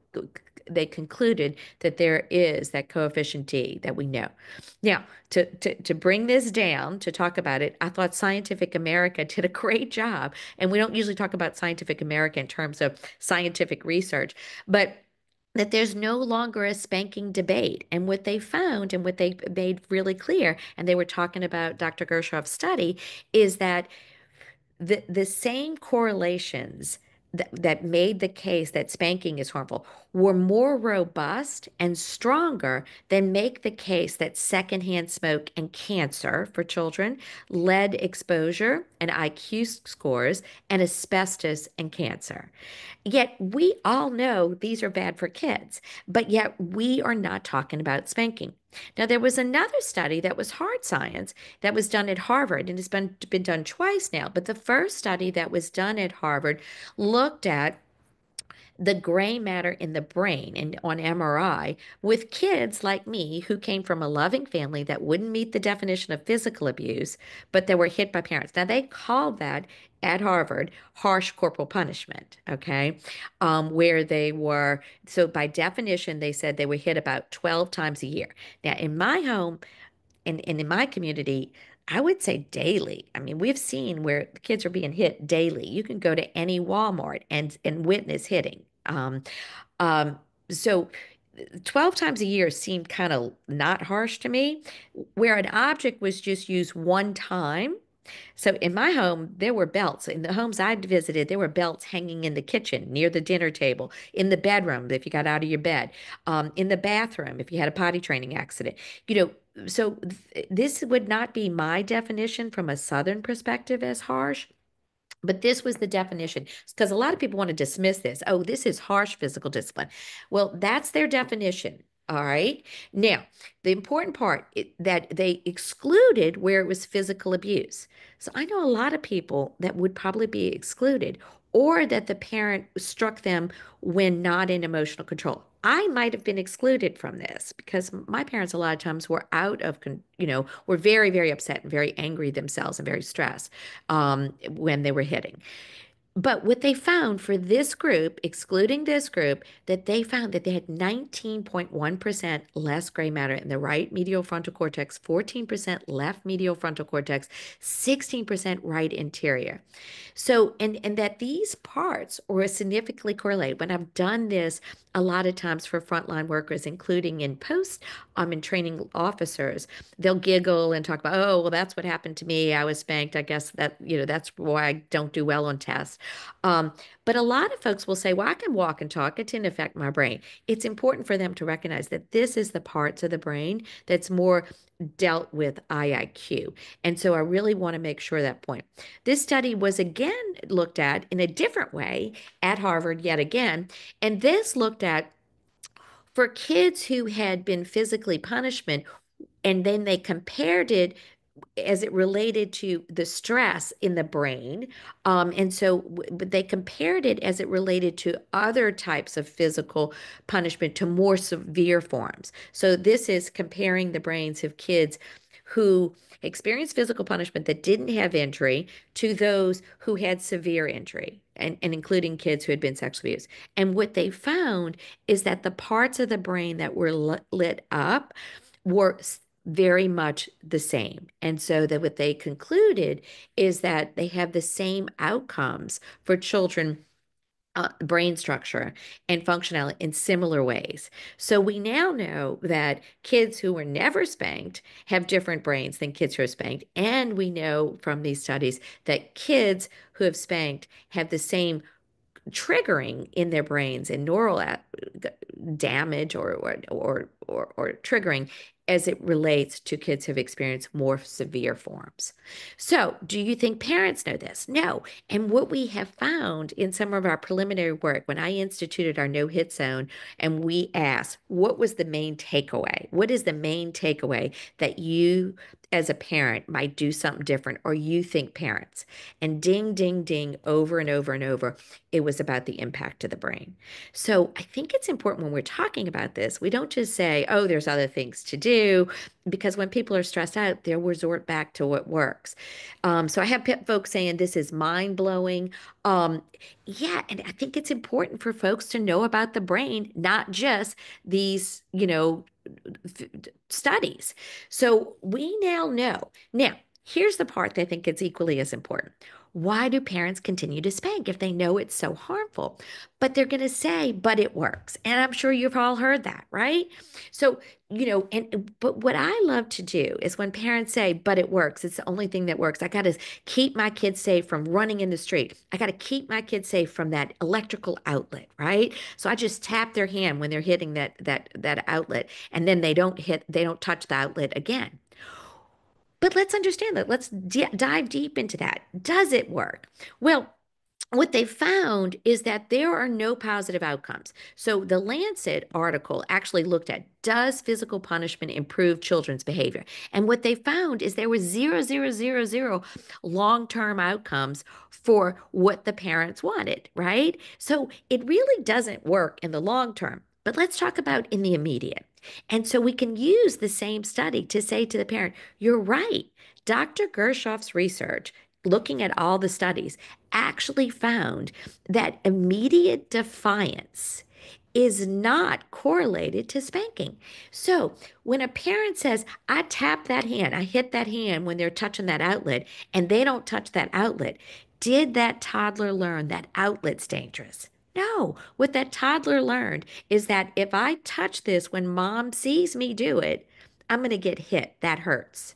they concluded that there is that coefficient D that we know. Now, to bring this down, to talk about it, I thought Scientific America did a great job. And we don't usually talk about Scientific America in terms of scientific research, but that there's no longer a spanking debate. And what they found and what they made really clear, and they were talking about Dr. Gershoff's study, is that the same correlations that made the case that spanking is harmful were more robust and stronger than make the case that secondhand smoke and cancer for children, lead exposure and IQ scores, and asbestos and cancer. Yet we all know these are bad for kids, but yet we are not talking about spanking. Now, there was another study that was hard science that was done at Harvard, and it's been done twice now. But the first study that was done at Harvard looked at the gray matter in the brain and on MRI with kids like me who came from a loving family that wouldn't meet the definition of physical abuse, but that were hit by parents. Now, they called that at Harvard harsh corporal punishment, okay? Where they were, so by definition, they said they were hit about 12 times a year. Now, in my home and in my community, I would say daily. I mean, we've seen where the kids are being hit daily. You can go to any Walmart and witness hitting. Um, so 12 times a year seemed kind of not harsh to me, where an object was just used one time. So in my home, there were belts. In the homes I visited, there were belts hanging in the kitchen, near the dinner table, in the bedroom if you got out of your bed, in the bathroom if you had a potty training accident. You know, so this would not be my definition from a Southern perspective as harsh. But this was the definition because a lot of people want to dismiss this. Oh, this is harsh physical discipline. Well, that's their definition. All right. Now, the important part that they excluded where it was physical abuse. So I know a lot of people that would probably be excluded or that the parent struck them when not in emotional control. I might have been excluded from this because my parents a lot of times were out of, were very, very upset and very angry themselves and very stressed when they were hitting. But what they found for this group, excluding this group, that they found that they had 19.1% less gray matter in the right medial frontal cortex, 14% left medial frontal cortex, 16% right anterior. So, and that these parts are significantly correlated. When I've done this a lot of times for frontline workers, including in post, in training officers, they'll giggle and talk about, oh, well, that's what happened to me. I was spanked. I guess that, that's why I don't do well on tests. Um, but a lot of folks will say, well, I can walk and talk. It didn't affect my brain. It's important for them to recognize that this is the parts of the brain that's more dealt with IIQ. And so I really want to make sure that point. This study was again looked at in a different way at Harvard yet again. And this looked at for kids who had been physically punishment, and then they compared it as it related to the stress in the brain. And so but they compared it as it related to other types of physical punishment to more severe forms. So this is comparing the brains of kids who experienced physical punishment that didn't have injury to those who had severe injury. And including kids who had been sexually abused. And what they found is that the parts of the brain that were lit up were very much the same. And so that what they concluded is that they have the same outcomes for children. Brain structure and functionality in similar ways. So we now know that kids who were never spanked have different brains than kids who are spanked. And we know from these studies that kids who have spanked have the same triggering in their brains and neural damage or or triggering as it relates to kids who've experienced more severe forms. So, do you think parents know this? No. And what we have found in some of our preliminary work, when I instituted our no hit zone and we asked, what was the main takeaway? What is the main takeaway that you as a parent might do something different or you think parents? And ding, ding, ding, over and over and over, it was about the impact to the brain. So I think it's important when we're talking about this, we don't just say, oh, there's other things to do, because when people are stressed out, they'll resort back to what works. So I have folks saying this is mind blowing. Um, yeah, and I think it's important for folks to know about the brain, not just these, studies. So we now know. Now, here's the part that I think is equally as important. Why do parents continue to spank if they know it's so harmful? But they're going to say, but it works. And I'm sure you've all heard that, right? So, but what I love to do is when parents say, but it works, it's the only thing that works. I got to keep my kids safe from running in the street. I got to keep my kids safe from that electrical outlet, right? So I just tap their hand when they're hitting that outlet, and then they don't touch the outlet again. But let's understand that. Let's dive deep into that. Does it work? Well, what they found is that there are no positive outcomes. So the Lancet article actually looked at, does physical punishment improve children's behavior? And what they found is there was zero, zero, zero, zero long-term outcomes for what the parents wanted, right? So it really doesn't work in the long term. But let's talk about in the immediate. And so we can use the same study to say to the parent, you're right. Dr. Gershoff's research, looking at all the studies, actually found that immediate defiance is not correlated to spanking. So when a parent says, I tap that hand, I hit that hand when they're touching that outlet, and they don't touch that outlet, did that toddler learn that outlet's dangerous? No. What that toddler learned is that if I touch this when mom sees me do it, I'm going to get hit. That hurts.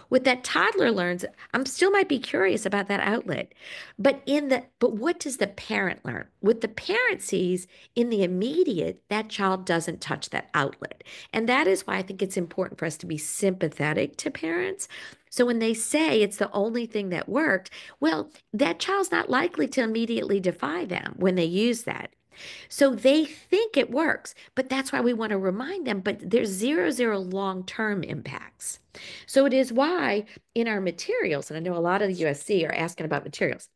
What that toddler learns, I'm still might be curious about that outlet. But what does the parent learn? What the parent sees in the immediate, that child doesn't touch that outlet. And that is why I think it's important for us to be sympathetic to parents. So when they say it's the only thing that worked, well, that child's not likely to immediately defy them when they use that. So they think it works, but that's why we want to remind them, but there's zero, zero long-term impacts. So it is why in our materials, and I know a lot of the USC are asking about materials.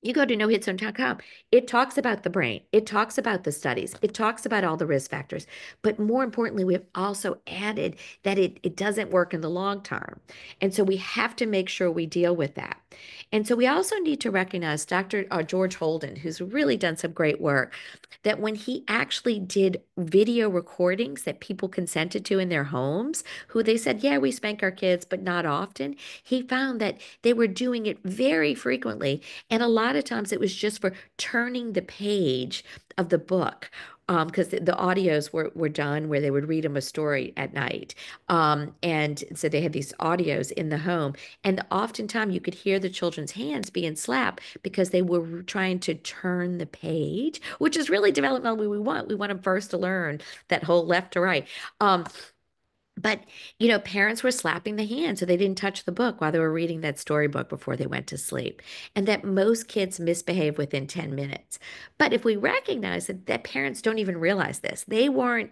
You go to nohitzone.com. It talks about the brain. It talks about the studies. It talks about all the risk factors. But more importantly, we've also added that it doesn't work in the long term. And so we have to make sure we deal with that. And so we also need to recognize Dr. George Holden, who's really done some great work, that when he actually did video recordings that people consented to in their homes, who they said, yeah, we spank our kids, but not often, he found that they were doing it very frequently. And a lot of times it was just for turning the page of the book. Because the audios were done where they would read them a story at night. And so they had these audios in the home. And oftentimes you could hear the children's hands being slapped because they were trying to turn the page, which is really developmental we want. We want them first to learn that whole left to right. But, parents were slapping the hand so they didn't touch the book while they were reading that storybook before they went to sleep. And that most kids misbehave within 10 minutes. But if we recognize that parents don't even realize this, they weren't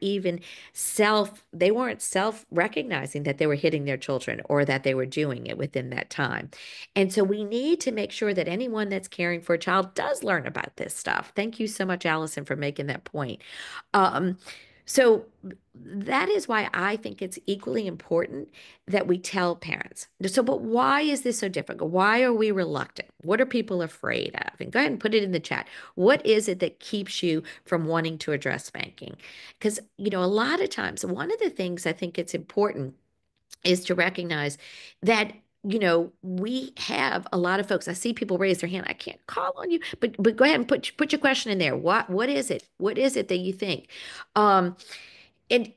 self-recognizing that they were hitting their children or that they were doing it within that time. And so we need to make sure that anyone that's caring for a child does learn about this stuff. Thank you so much, Allison, for making that point. Um, so that is why I think it's equally important that we tell parents. So, but why is this so difficult? Why are we reluctant? What are people afraid of? And go ahead and put it in the chat. What is it that keeps you from wanting to address spanking? Because, a lot of times, one of the things I think it's important is to recognize that we have a lot of folks. I see people raise their hand. I can't call on you, but go ahead and put your question in there. What is it? What is it that you think? Um, and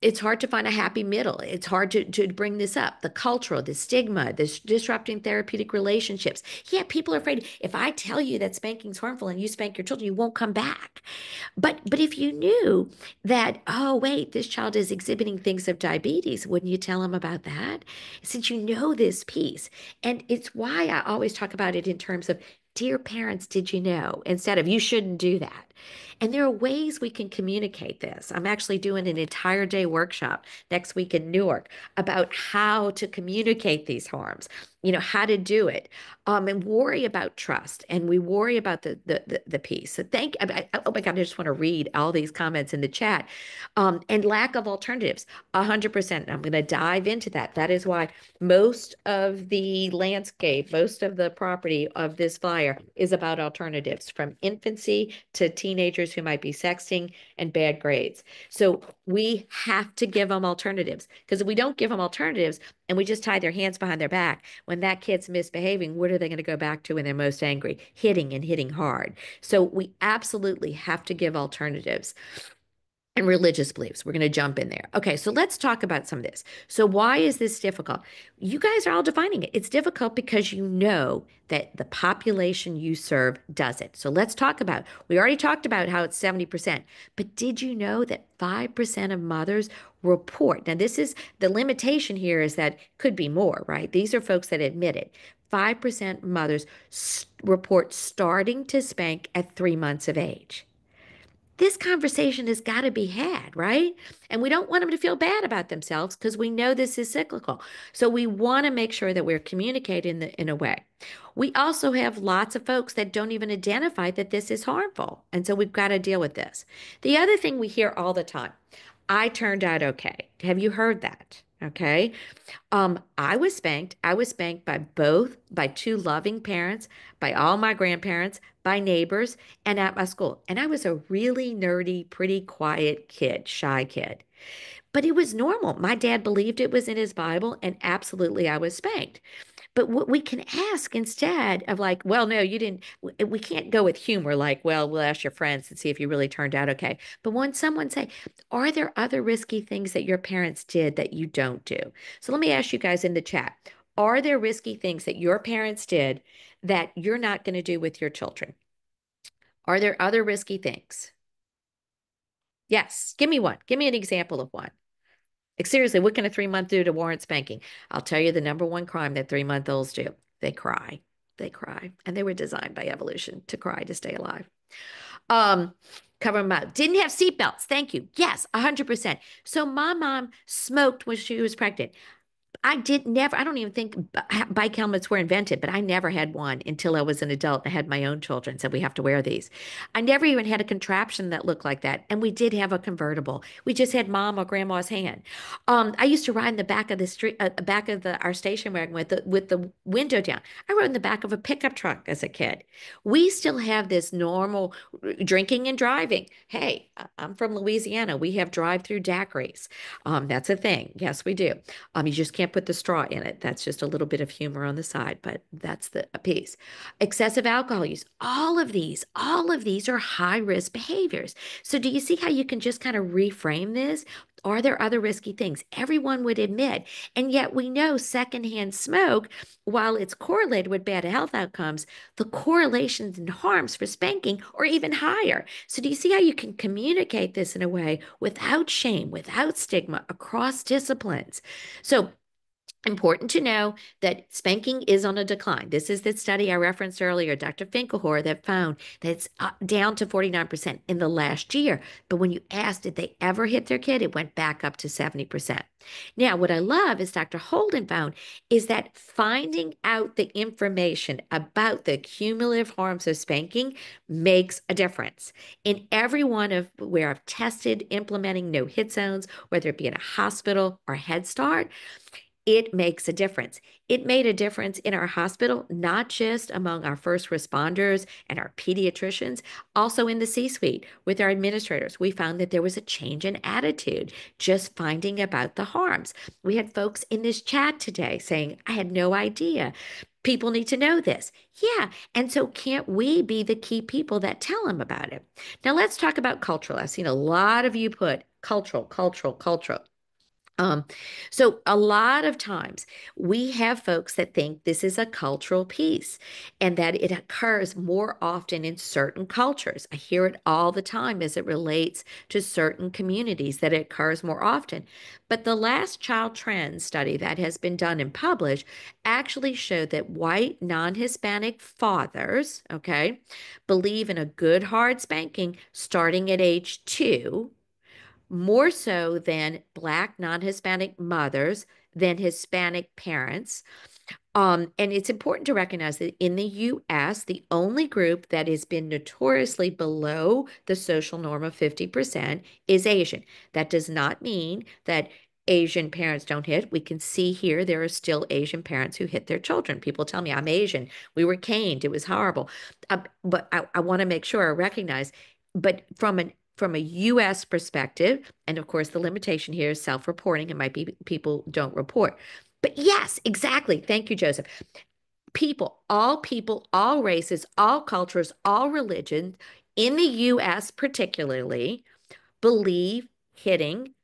it's hard to find a happy middle. It's hard to bring this up. The cultural, the stigma, this disrupting therapeutic relationships. Yeah, people are afraid. If I tell you that spanking's harmful and you spank your children, you won't come back. But if you knew that, oh, wait, this child is exhibiting things of diabetes, wouldn't you tell them about that? Since you know this piece. And it's why I always talk about it in terms of, dear parents, did you know? Instead of, you shouldn't do that. And there are ways we can communicate this. I'm actually doing an entire day workshop next week in Newark about how to communicate these harms, how to do it, and worry about trust. And we worry about the piece. So oh my God, I just want to read all these comments in the chat. And lack of alternatives, 100%. I'm going to dive into that. That is why most of the landscape, most of the property of this flyer is about alternatives from infancy to teenagers who might be sexting and bad grades. So we have to give them alternatives, because if we don't give them alternatives and we just tie their hands behind their back, when that kid's misbehaving, what are they going to go back to when they're most angry? Hitting and hitting hard. So we absolutely have to give alternatives. And religious beliefs. We're going to jump in there. Okay, so let's talk about some of this. So, why is this difficult? You guys are all defining it. It's difficult because you know that the population you serve does it. So, let's talk about, we already talked about how it's 70%, but did you know that 5% of mothers report? Now, this is the limitation here, is that could be more, right? These are folks that admit it. 5% mothers report starting to spank at 3 months of age. This conversation has got to be had, right? And we don't want them to feel bad about themselves because we know this is cyclical. So we want to make sure that we're communicating in a way. We also have lots of folks that don't even identify that this is harmful. And so we've got to deal with this. The other thing we hear all the time, I turned out okay. Have you heard that? Okay. I was spanked. I was spanked by two loving parents, by all my grandparents, by neighbors, and at my school. And I was a really nerdy, pretty quiet kid, shy kid. But it was normal. My dad believed it was in his Bible, and absolutely I was spanked. But what we can ask instead of like, well, no, you didn't, we can't go with humor like, well, we'll ask your friends and see if you really turned out okay. But when someone say, are there other risky things that your parents did that you don't do? So let me ask you guys in the chat, are there risky things that your parents did that you're not going to do with your children? Are there other risky things? Yes, give me one. Give me an example of one. Like, seriously, what can a 3-month do to warrant spanking? I'll tell you the number one crime that 3-month-olds do. They cry. They cry. And they were designed by evolution to cry to stay alive. Um, Cover them up. Didn't have seatbelts. Thank you. Yes, 100%. So my mom smoked when she was pregnant. I don't even think bike helmets were invented, but I never had one until I was an adult. I had my own children, said we have to wear these. I never even had a contraption that looked like that. And we did have a convertible. We just had mom or grandma's hand. I used to ride in the back of the street, back of our station wagon with the window down. I rode in the back of a pickup truck as a kid. We still have this normal drinking and driving. Hey, I'm from Louisiana. We have drive-through daiquiris. That's a thing. Yes, we do. You just can't put the straw in it. That's just a little bit of humor on the side, but that's the a piece. Excessive alcohol use. All of these are high risk behaviors. So do you see how you can just kind of reframe this? Are there other risky things? Everyone would admit. And yet we know secondhand smoke, while it's correlated with bad health outcomes, the correlations and harms for spanking are even higher. So do you see how you can communicate this in a way without shame, without stigma across disciplines? So important to know that spanking is on a decline. This is the study I referenced earlier, Dr. Finkelhor, that found that it's down to 49% in the last year. But when you asked, did they ever hit their kid, it went back up to 70%. Now, what I love is Dr. Holden found is that finding out the information about the cumulative harms of spanking makes a difference. In every one of where I've tested implementing no hit zones, whether it be in a hospital or Head Start, it makes a difference. It made a difference in our hospital, not just among our first responders and our pediatricians, also in the C-suite with our administrators. We found that there was a change in attitude, just finding about the harms. We had folks in this chat today saying, I had no idea. People need to know this. Yeah. And so can't we be the key people that tell them about it? Now let's talk about cultural. I've seen a lot of you put cultural, cultural, cultural. Um, so a lot of times we have folks that think this is a cultural piece and that it occurs more often in certain cultures. I hear it all the time as it relates to certain communities that it occurs more often. But the last child trend study that has been done and published actually showed that white non-Hispanic fathers, okay, believe in a good hard spanking starting at age 2 more so than Black non-Hispanic mothers, than Hispanic parents. And it's important to recognize that in the US, the only group that has been notoriously below the social norm of 50% is Asian. That does not mean that Asian parents don't hit. We can see here there are still Asian parents who hit their children. People tell me, I'm Asian. We were caned. It was horrible. But I want to make sure I recognize, but from a US perspective, and of course the limitation here is self-reporting. It might be people don't report. But yes, exactly. Thank you, Joseph. People, all races, all cultures, all religions in the US particularly believe hitting,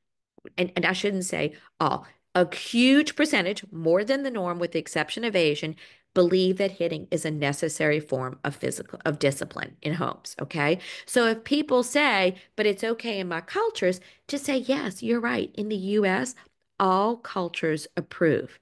and I shouldn't say all, a huge percentage, more than the norm, with the exception of Asian, believe that hitting is a necessary form of physical of discipline in homes. Okay. So if people say, but it's okay in my cultures, to say, yes, you're right. In the US, all cultures approve.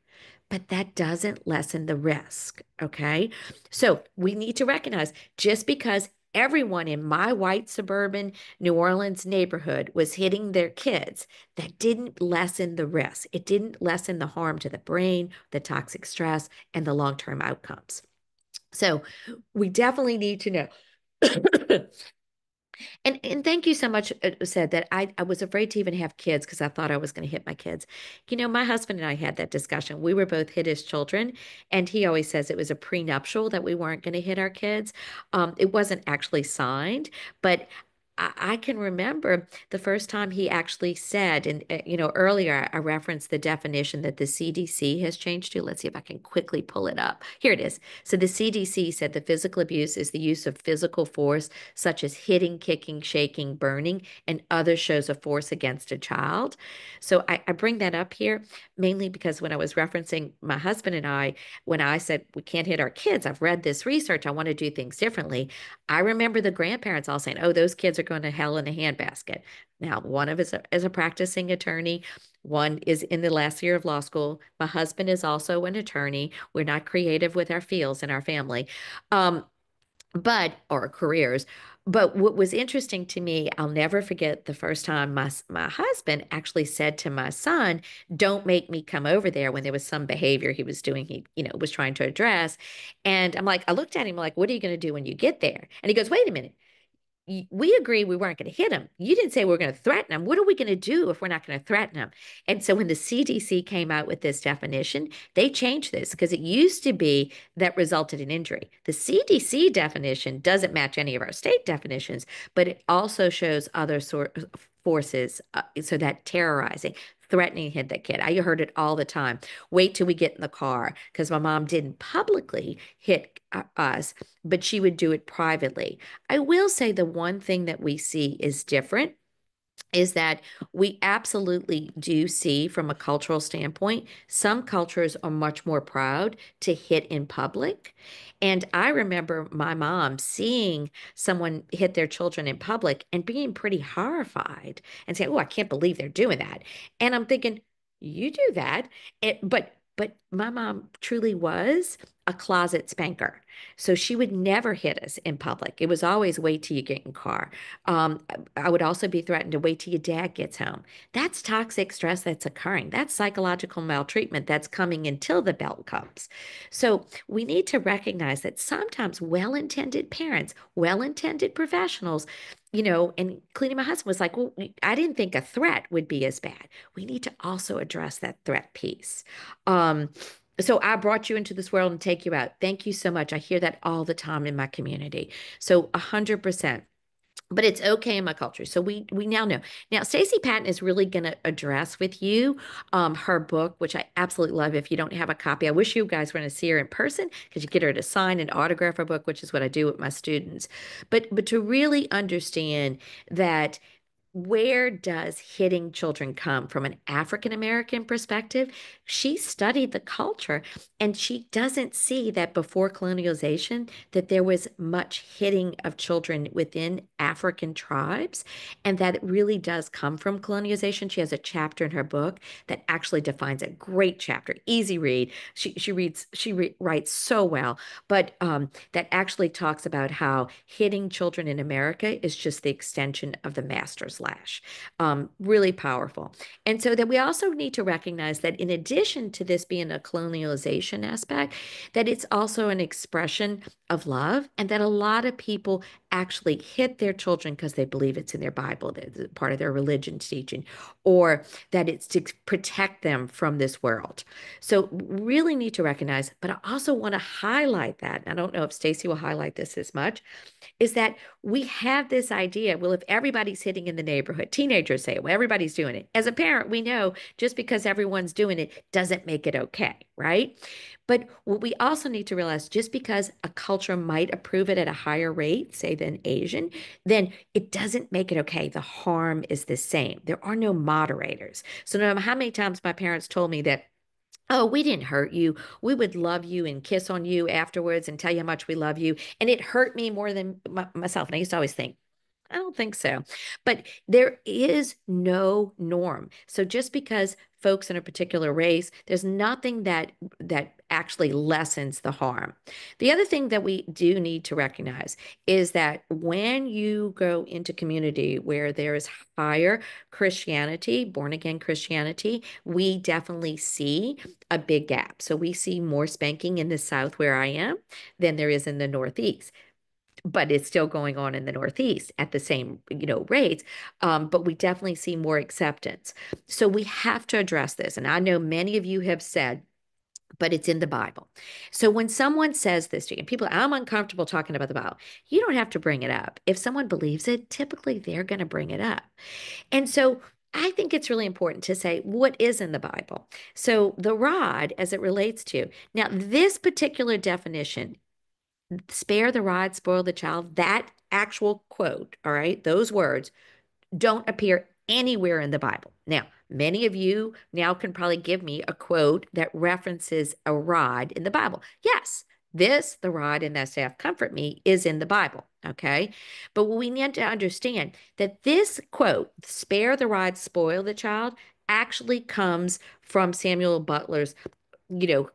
But that doesn't lessen the risk. Okay. So we need to recognize just because everyone in my white suburban New Orleans neighborhood was hitting their kids, that didn't lessen the risk. It didn't lessen the harm to the brain, the toxic stress, and the long-term outcomes. So we definitely need to know. And thank you so much, said that I was afraid to even have kids because I thought I was going to hit my kids. You know, my husband and I had that discussion. We were both hit as children, and he always says it was a prenuptial that we weren't going to hit our kids. It wasn't actually signed, but I can remember the first time he actually said, and earlier I referenced the definition that the CDC has changed to. Let's see if I can quickly pull it up. Here it is. So the CDC said the physical abuse is the use of physical force such as hitting, kicking, shaking, burning, and other shows of force against a child. So I bring that up here mainly because when I was referencing my husband and I, when I said we can't hit our kids, I've read this research, I want to do things differently. I remember the grandparents all saying, oh, those kids are going to hell in a handbasket. Now, one of us is a practicing attorney. One is in the last year of law school. My husband is also an attorney. We're not creative with our fields in our family. Um, but or careers. But what was interesting to me, I'll never forget the first time my husband actually said to my son, "Don't make me come over there," when there was some behavior he was doing, he, was trying to address. And I'm like, I looked at him like, "What are you going to do when you get there?" And he goes, "Wait a minute. We agreed we weren't going to hit him. You didn't say we were going to threaten him. What are we going to do if we're not going to threaten him?" And so when the CDC came out with this definition, they changed this because it used to be that resulted in injury. The CDC definition doesn't match any of our state definitions, but it also shows other sort of forces. So that terrorizing, threatening hit that kid. I heard it all the time. Wait till we get in the car because my mom didn't publicly hit us, but she would do it privately. I will say the one thing that we see is different is that we absolutely do see from a cultural standpoint, some cultures are much more proud to hit in public. And I remember my mom seeing someone hit their children in public and being pretty horrified and saying, "Oh, I can't believe they're doing that." And I'm thinking, you do that. But my mom truly was a closet spanker. So she would never hit us in public. It was always wait till you get in car. Um, I would also be threatened to wait till your dad gets home. That's toxic stress that's occurring. That's psychological maltreatment that's coming until the belt comes. So we need to recognize that sometimes well-intended parents, well-intended professionals, and including my husband was like, well, I didn't think a threat would be as bad. We need to also address that threat piece. Um, so I brought you into this world and take you out. Thank you so much. I hear that all the time in my community. So 100%. But it's okay in my culture. So we now know. Now, Stacie Patton is really going to address with you her book, which I absolutely love. If you don't have a copy, I wish you guys were going to see her in person because you get her to sign and autograph her book, which is what I do with my students. But to really understand that where does hitting children come from an African American perspective? She studied the culture and she doesn't see that before colonialization that there was much hitting of children within African tribes and that it really does come from colonialization. She has a chapter in her book that actually defines a great chapter, easy read. She writes so well, but that actually talks about how hitting children in America is just the extension of the master's lash. Really powerful. And so that we also need to recognize that in addition to this being a colonialization aspect, that it's also an expression of love and that a lot of people actually hit their children because they believe it's in their Bible, that's part of their religion teaching, or that it's to protect them from this world. So really need to recognize, but I also want to highlight that. I don't know if Stacie will highlight this as much, is that we have this idea, well, if everybody's hitting in the neighborhood, teenagers say, well, everybody's doing it. As a parent, we know just because everyone's doing it doesn't make it okay, right? But what we also need to realize, just because a culture might approve it at a higher rate, say than Asian, then it doesn't make it okay. The harm is the same. There are no moderators. So no matter how many times my parents told me that, oh, we didn't hurt you. We would love you and kiss on you afterwards and tell you how much we love you. And it hurt me more than myself. And I used to always think, I don't think so. But there is no norm. So just because folks in a particular race, there's nothing that actually lessens the harm. The other thing that we do need to recognize is that when you go into community where there is higher Christianity, born again Christianity, we definitely see a big gap. So we see more spanking in the South where I am than there is in the Northeast, but it's still going on in the Northeast at the same, rates. But we definitely see more acceptance. So we have to address this. And I know many of you have said, but it's in the Bible. So when someone says this to you, and people, I'm uncomfortable talking about the Bible, you don't have to bring it up. If someone believes it, typically they're going to bring it up. And so I think it's really important to say what is in the Bible. So the rod, as it relates to, now this particular definition, spare the rod, spoil the child, that actual quote, all right, those words don't appear anywhere in the Bible. Now, many of you now can probably give me a quote that references a rod in the Bible. Yes, this, the rod and the staff comfort me, is in the Bible. Okay. But we need to understand that this quote, spare the rod, spoil the child, actually comes from Samuel Butler's, you know,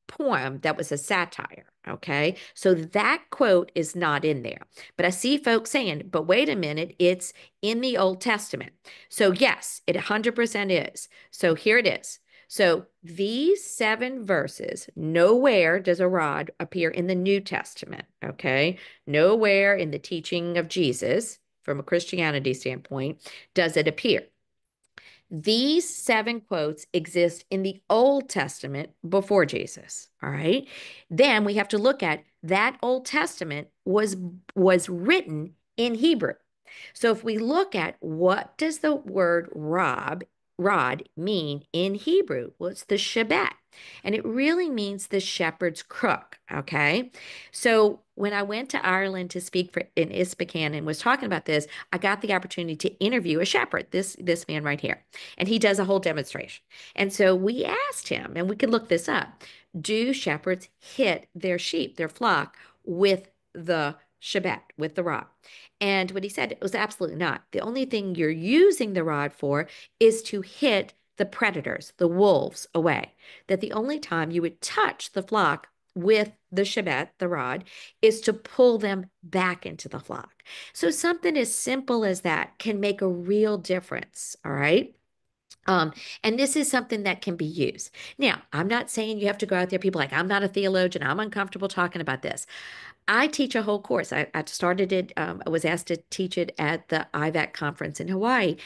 poem that was a satire. Okay. So that quote is not in there. But I see folks saying, but wait a minute, it's in the Old Testament. So, yes, it 100% is. So, here it is. So, these 7 verses, nowhere does a rod appear in the New Testament. Okay. Nowhere in the teaching of Jesus, from a Christianity standpoint, does it appear. These 7 quotes exist in the Old Testament before Jesus. All right. Then we have to look at that Old Testament was written in Hebrew. So if we look at what does the word rod mean in Hebrew? Well, it's the Shabbat. And it really means the shepherd's crook. Okay. So when I went to Ireland to speak in Ispacan and was talking about this, I got the opportunity to interview a shepherd, this man right here. And he does a whole demonstration. And so we asked him, and we could look this up, do shepherds hit their sheep, their flock, with the Shabbat, with the rod? And what he said, it was absolutely not. The only thing you're using the rod for is to hit the predators, the wolves, away. That the only time you would touch the flock with the Shabbat, the rod, is to pull them back into the flock. So something as simple as that can make a real difference. All right. And this is something that can be used. Now, I'm not saying you have to go out there, people like, I'm not a theologian, I'm uncomfortable talking about this. I teach a whole course. I started it, I was asked to teach it at the IVAC conference in Hawaii,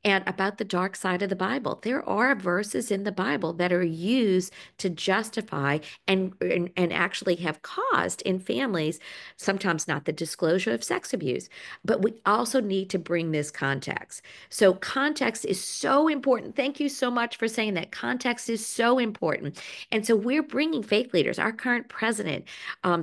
and about the dark side of the Bible. There are verses in the Bible that are used to justify and actually have caused in families, sometimes not the disclosure of sex abuse, but we also need to bring this context. So context is so important. Thank you so much for saying that. Context is so important. And so we're bringing faith leaders. Our current president,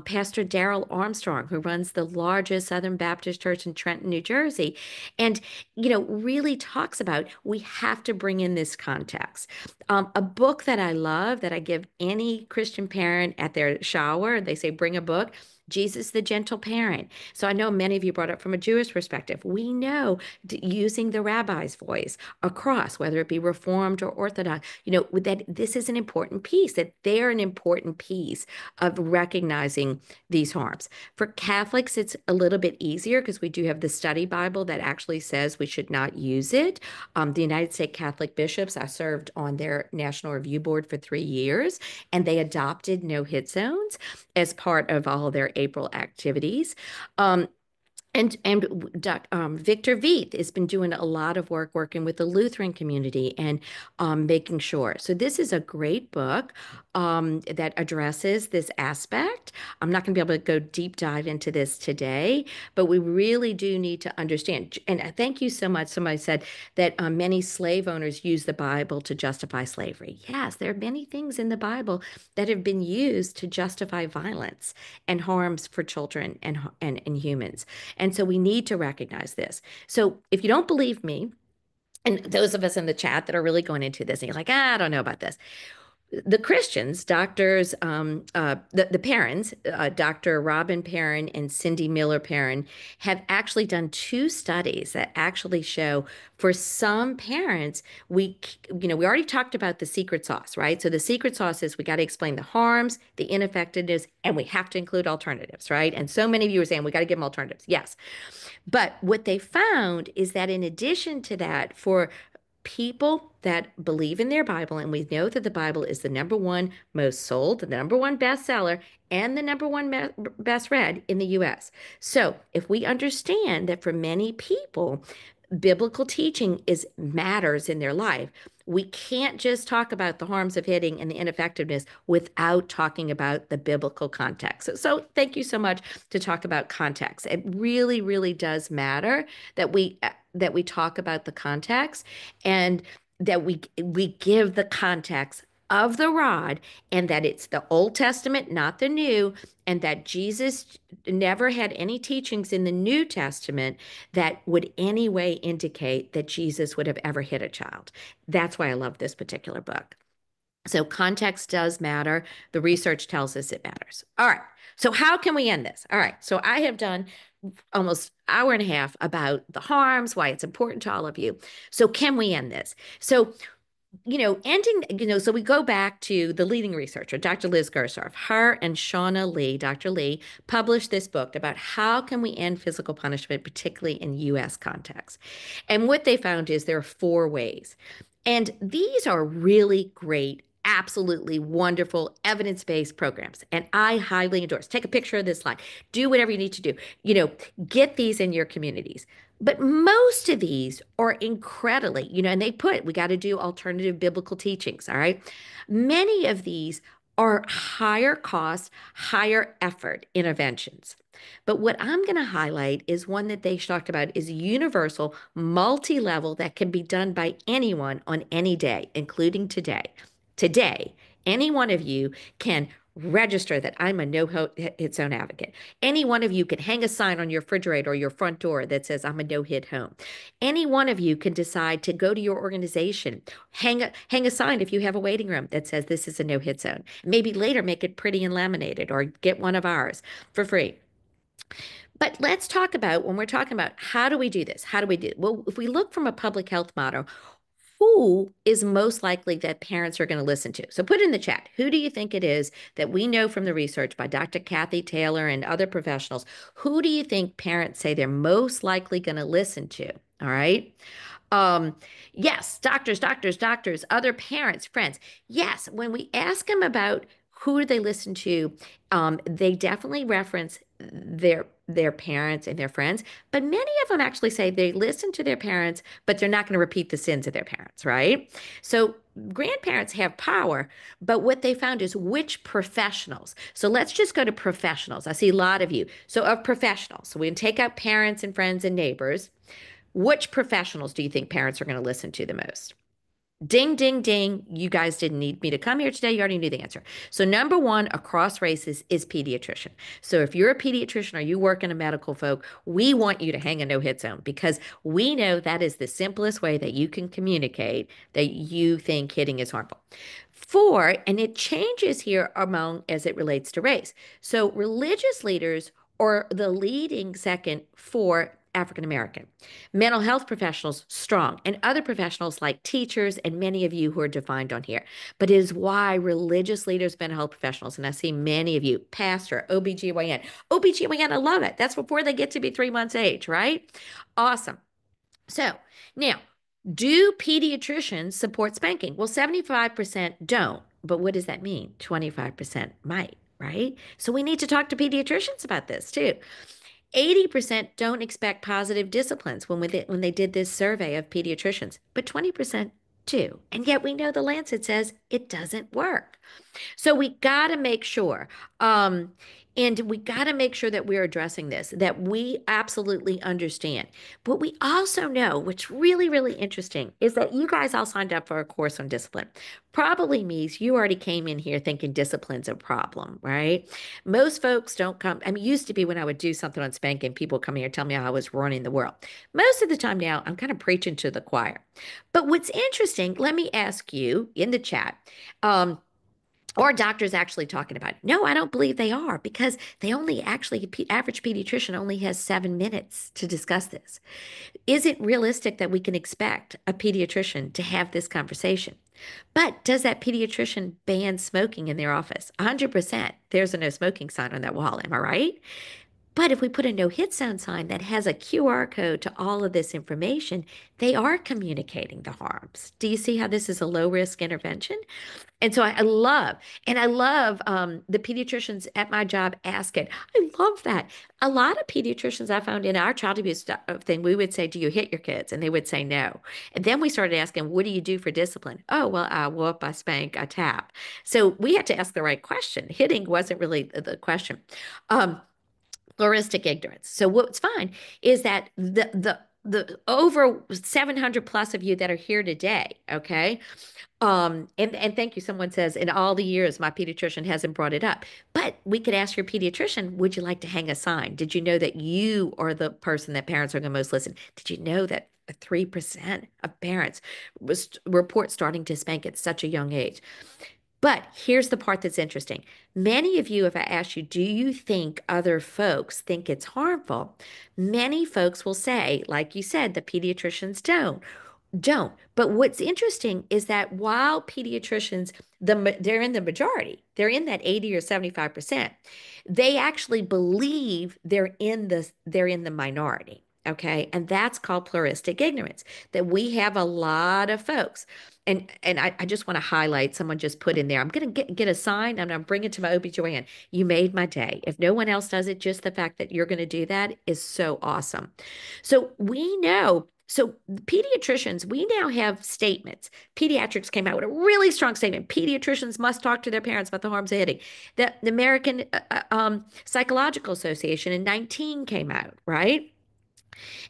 Pastor Darrell Carol Armstrong, who runs the largest Southern Baptist church in Trenton, New Jersey, and really talks about we have to bring in this context. A book that I love that I give any Christian parent at their shower, they say, bring a book. Jesus the Gentle Parent. So I know many of you brought up from a Jewish perspective. We know using the rabbi's voice across, whether it be Reformed or Orthodox, that this is an important piece, that they're an important piece of recognizing these harms. For Catholics, it's a little bit easier because we do have the study Bible that actually says we should not use it. The United States Catholic bishops, I served on their National Review Board for 3 years, and they adopted no hit zones as part of all their April activities. And Victor Veith has been doing a lot of work working with the Lutheran community and making sure. So this is a great book that addresses this aspect. I'm not going to be able to go deep dive into this today, but we really do need to understand. And thank you so much. Somebody said that many slave owners use the Bible to justify slavery. Yes, there are many things in the Bible that have been used to justify violence and harms for children and humans. And so we need to recognize this. So if you don't believe me, and those of us in the chat that are really going into this, and you're like, I don't know about this, the Christians, doctors, the parents, Dr. Robin Perrin and Cindy Miller Perrin, have actually done 2 studies that actually show for some parents, we already talked about the secret sauce, right? So the secret sauce is we got to explain the harms, the ineffectiveness, and we have to include alternatives, right? And so many of you are saying we got to give them alternatives. Yes. But what they found is that in addition to that, for people that believe in their Bible, and we know that the Bible is the number one most sold, the number one bestseller, and the number one best read in the US. So if we understand that for many people, biblical teaching matters in their life, we can't just talk about the harms of hitting and the ineffectiveness without talking about the biblical context. So thank you so much to talk about context. It really, really does matter that we talk about the context and that we give the context of the rod, and that it's the Old Testament, not the New, and that Jesus never had any teachings in the New Testament that would any way indicate that Jesus would have ever hit a child. That's why I love this particular book. So context does matter. The research tells us it matters. All right. So how can we end this? All right. So I have done almost hour and a half about the harms, why it's important to all of you. So can we end this? So so we go back to the leading researcher, Dr. Liz Gersdorf. Her and Shauna Lee, Dr. Lee, published this book about how can we end physical punishment, particularly in U.S. context. And what they found is there are 4 ways. And these are really great, absolutely wonderful evidence-based programs. And I highly endorse. Take a picture of this slide. Do whatever you need to do. Get these in your communities. But most of these are incredibly, and we got to do alternative biblical teachings, all right? Many of these are higher cost, higher effort interventions. But what I'm going to highlight is one that they talked about is universal, multi-level that can be done by anyone on any day, including today. Today, any one of you can register that I'm a no-hit zone advocate. Any one of you can hang a sign on your refrigerator or your front door that says I'm a no-hit home. Any one of you can decide to go to your organization, hang a sign if you have a waiting room that says this is a no-hit zone. Maybe later make it pretty and laminated or get one of ours for free. But let's talk about, when we're talking about how do we do this? How do we do it? Well, if we look from a public health model, who is most likely that parents are going to listen to? So put in the chat, who do you think it is that we know from the research by Dr. Kathy Taylor and other professionals? Who do you think parents say they're most likely going to listen to? All right. Yes, doctors, other parents, friends. Yes, when we ask them about who do they listen to, they definitely reference their parents and their friends, but many of them actually say they listen to their parents, but they're not going to repeat the sins of their parents, right? So grandparents have power, but what they found is which professionals. So let's just go to professionals. I see a lot of you. So of professionals, so we can take out parents and friends and neighbors. Which professionals do you think parents are going to listen to the most? Ding, ding, ding. You guys didn't need me to come here today. You already knew the answer. So, number one across races is pediatrician. So, if you're a pediatrician or you work in a medical folk, we want you to hang a no hit zone because we know that is the simplest way that you can communicate that you think hitting is harmful. Four, and it changes here among as it relates to race. So, religious leaders are the leading second for African American. Mental health professionals, strong, and other professionals like teachers and many of you who are defined on here. But it is why religious leaders, mental health professionals, and I see many of you, pastor, OBGYN. OBGYN, I love it. That's before they get to be 3 months age, right? Awesome. So now, do pediatricians support spanking? Well, 75% don't. But what does that mean? 25% might, right? So we need to talk to pediatricians about this too. 80% don't expect positive disciplines when they did this survey of pediatricians, but 20% do. And yet we know the Lancet says it doesn't work. So we got to make sure, and we got to make sure that we're addressing this, that we absolutely understand. But we also know, what's really, really interesting, is that you guys all signed up for a course on discipline. Probably means you already came in here thinking discipline's a problem, right? Most folks don't come. I mean, used to be when I would do something on spanking, people come here and tell me how I was running the world. Most of the time now, I'm kind of preaching to the choir. But what's interesting, let me ask you in the chat. Or doctors actually talking about it. No, I don't believe they are because they only actually, average pediatrician only has 7 minutes to discuss this. Is it realistic that we can expect a pediatrician to have this conversation? But does that pediatrician ban smoking in their office? 100%. There's a no smoking sign on that wall. Am I right? But if we put a no hit zone sign that has a QR code to all of this information, they are communicating the harms. Do you see how this is a low risk intervention? And so I love the pediatricians at my job ask it. I love that. A lot of pediatricians I found in our child abuse thing, we would say, do you hit your kids? And they would say no. And then we started asking, what do you do for discipline? Oh, well, I whoop, I spank, I tap. So we had to ask the right question. Hitting wasn't really the question. Floristic ignorance. So what's fine is that the over 700 plus of you that are here today, okay? And thank you. Someone says, in all the years, my pediatrician hasn't brought it up. But we could ask your pediatrician, would you like to hang a sign? Did you know that you are the person that parents are going to most listen? Did you know that 3% of parents report starting to spank at such a young age? But here's the part that's interesting. Many of you, if I ask you, do you think other folks think it's harmful? Many folks will say, like you said, the pediatricians don't. But what's interesting is that while pediatricians, they're in the majority, they're in that 80 or 75%, they actually believe they're in the minority. Okay. And that's called pluralistic ignorance, that we have a lot of folks. And I just want to highlight, someone just put in there, I'm going to get a sign. I'm going to bring it to my OB/GYN. You made my day. If no one else does it, just the fact that you're going to do that is so awesome. So we know, so pediatricians, we now have statements. Pediatrics came out with a really strong statement. Pediatricians must talk to their parents about the harms of hitting. The American Psychological Association in 19 came out, right?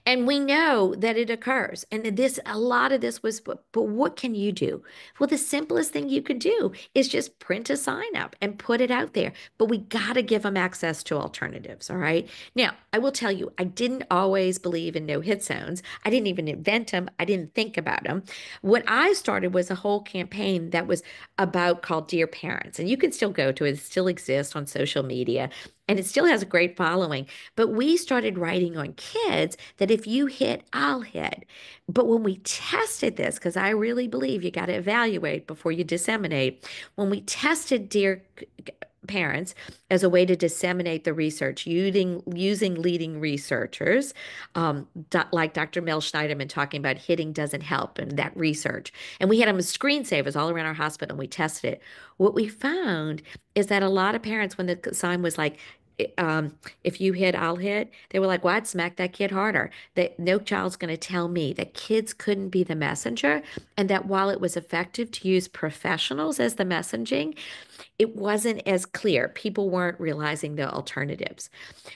And we know that it occurs. And a lot of this was, but what can you do? Well, the simplest thing you could do is just print a sign up and put it out there. But we got to give them access to alternatives. All right. Now, I will tell you, I didn't always believe in no hit zones. I didn't even invent them. I didn't think about them. What I started was a whole campaign that was about called Dear Parents. And you can still go to it. It still exists on social media and it still has a great following. But we started writing on kids that if you hit, I'll hit. But when we tested this, because I really believe you got to evaluate before you disseminate, when we tested Dear Parents as a way to disseminate the research using leading researchers, like Dr. Mel Schneiderman talking about hitting doesn't help and that research. And we had them as screensavers all around our hospital and we tested it. What we found is that a lot of parents, when the sign was like, if you hit, I'll hit. They were like, "What? Smack that kid harder." That no child's going to tell me that kids couldn't be the messenger, and that while it was effective to use professionals as the messaging, it wasn't as clear. People weren't realizing the alternatives.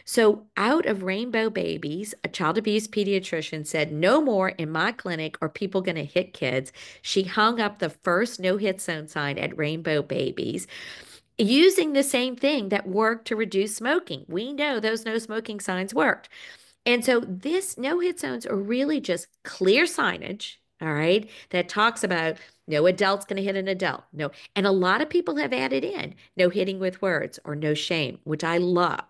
So, out of Rainbow Babies, a child abuse pediatrician said, "No more in my clinic are people going to hit kids." She hung up the first no hit zone sign at Rainbow Babies using the same thing that worked to reduce smoking. We know those no smoking signs worked. And so, this no hit zones are really just clear signage. All right, that talks about no adult's going to hit an adult. No. And a lot of people have added in no hitting with words or no shame, which I love.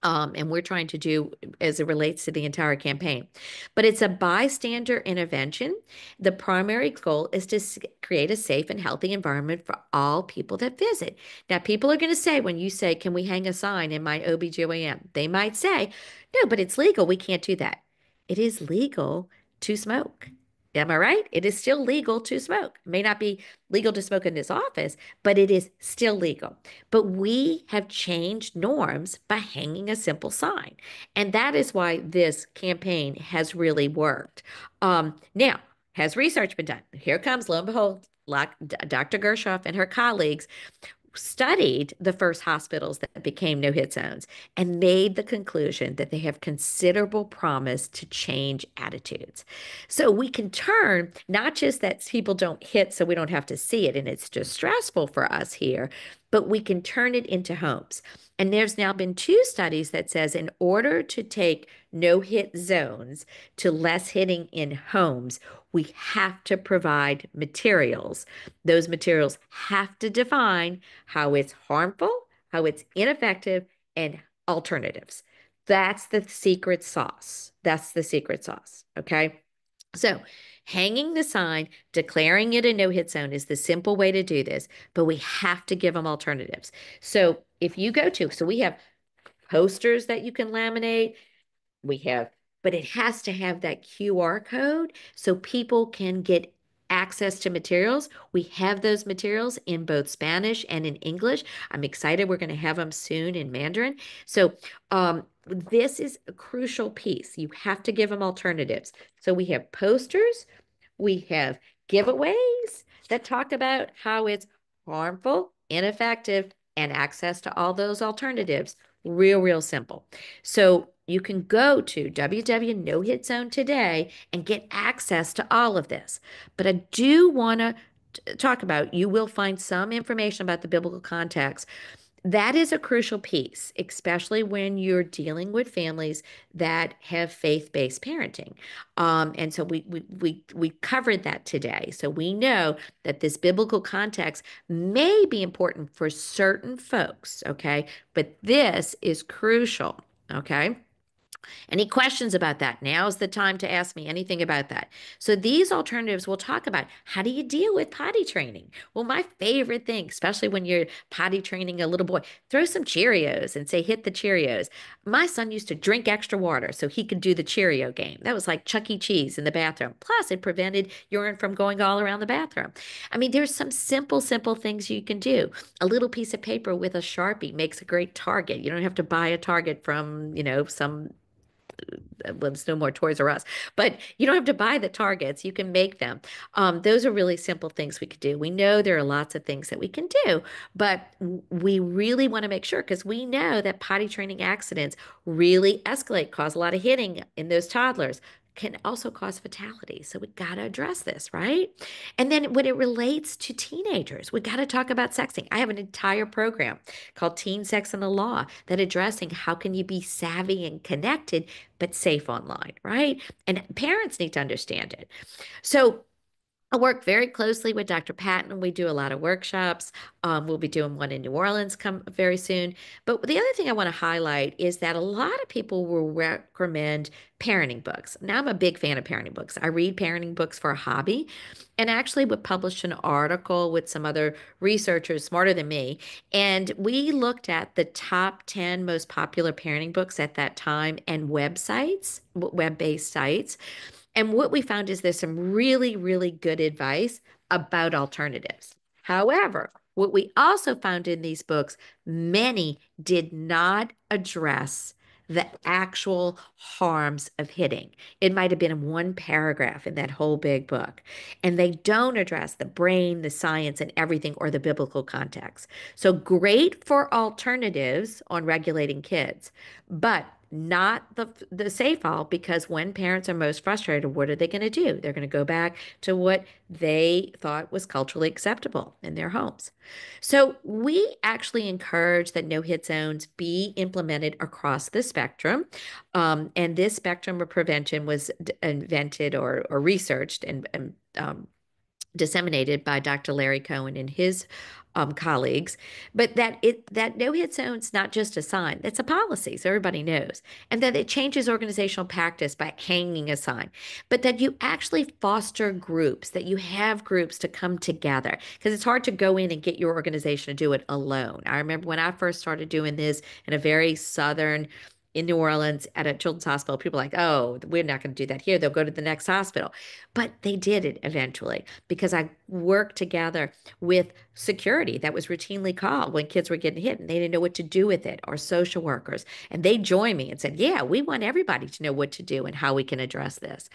And we're trying to do as it relates to the entire campaign. But it's a bystander intervention. The primary goal is to create a safe and healthy environment for all people that visit. Now, people are going to say, when you say, "Can we hang a sign in my OBGYN?" They might say, "No, but it's legal. We can't do that." It is legal to smoke. Am I right? It is still legal to smoke. It may not be legal to smoke in this office, but it is still legal. But we have changed norms by hanging a simple sign. And that is why this campaign has really worked. Now, has research been done? Here comes, lo and behold, Dr. Gershoff and her colleagues studied the first hospitals that became no hit zones and made the conclusion that they have considerable promise to change attitudes. So we can turn not just that people don't hit so we don't have to see it and it's just stressful for us here, but we can turn it into homes. And there's now been two studies that says in order to take no hit zones to less hitting in homes, we have to provide materials. Those materials have to define how it's harmful, how it's ineffective, and alternatives. That's the secret sauce. That's the secret sauce. Okay. So, hanging the sign, declaring it a no hit zone is the simple way to do this, but we have to give them alternatives. So, if you go to, so we have posters that you can laminate, we have, but it has to have that QR code so people can get access to materials. We have those materials in both Spanish and in English. I'm excited. We're going to have them soon in Mandarin. So, this is a crucial piece. You have to give them alternatives. So we have posters, we have giveaways that talk about how it's harmful, ineffective, and access to all those alternatives. Real, real simple. So you can go to www No Hit Zone today and get access to all of this. But I do want to talk about, you will find some information about the biblical context. That is a crucial piece, especially when you're dealing with families that have faith-based parenting. And so we covered that today. So we know that this biblical context may be important for certain folks, okay? But this is crucial, okay? Any questions about that? Now's the time to ask me anything about that. So these alternatives we'll talk about. How do you deal with potty training? Well, my favorite thing, especially when you're potty training a little boy, throw some Cheerios and say, "Hit the Cheerios." My son used to drink extra water so he could do the Cheerio game. That was like Chuck E. Cheese in the bathroom. Plus, it prevented urine from going all around the bathroom. I mean, there's some simple, simple things you can do. A little piece of paper with a Sharpie makes a great target. You don't have to buy a target from, some well, it's no more Toys R Us, but you don't have to buy the targets. You can make them. Those are really simple things we could do. We know there are lots of things that we can do, but we really want to make sure because we know that potty training accidents really escalate, cause a lot of hitting in those toddlers, can also cause fatality. So we got to address this, right? And then when it relates to teenagers, we got to talk about sexting. I have an entire program called Teen Sex and the Law that addressing how can you be savvy and connected but safe online, right? And parents need to understand it. So I work very closely with Dr. Patton. We do a lot of workshops. We'll be doing one in New Orleans come very soon. But the other thing I want to highlight is that a lot of people will recommend parenting books. Now, I'm a big fan of parenting books. I read parenting books for a hobby, and actually would publish an article with some other researchers smarter than me. And we looked at the top 10 most popular parenting books at that time and websites, web-based sites. And what we found is there's some really, really good advice about alternatives. However, What we also found in these books, many did not address the actual harms of hitting. It might have been in one paragraph in that whole big book. And they don't address the brain, the science, and everything or the biblical context. So great for alternatives on regulating kids, but not the safe all, because when parents are most frustrated, what are they going to do? They're going to go back to what they thought was culturally acceptable in their homes. So we actually encourage that no hit zones be implemented across the spectrum. And this spectrum of prevention was invented or researched and disseminated by Dr. Larry Cohen and his colleagues, but that no hit zone's not just a sign, that's a policy, so everybody knows, and that it changes organizational practice by hanging a sign, but that you actually foster groups, that you have groups to come together, because it's hard to go in and get your organization to do it alone. I remember when I first started doing this in a very southern in New Orleans at a children's hospital, people were like, oh, we're not going to do that here. They'll go to the next hospital. But they did it eventually because I worked together with security that was routinely called when kids were getting hit and they didn't know what to do with it, or social workers. And they joined me and said, yeah, we want everybody to know what to do and how we can address this.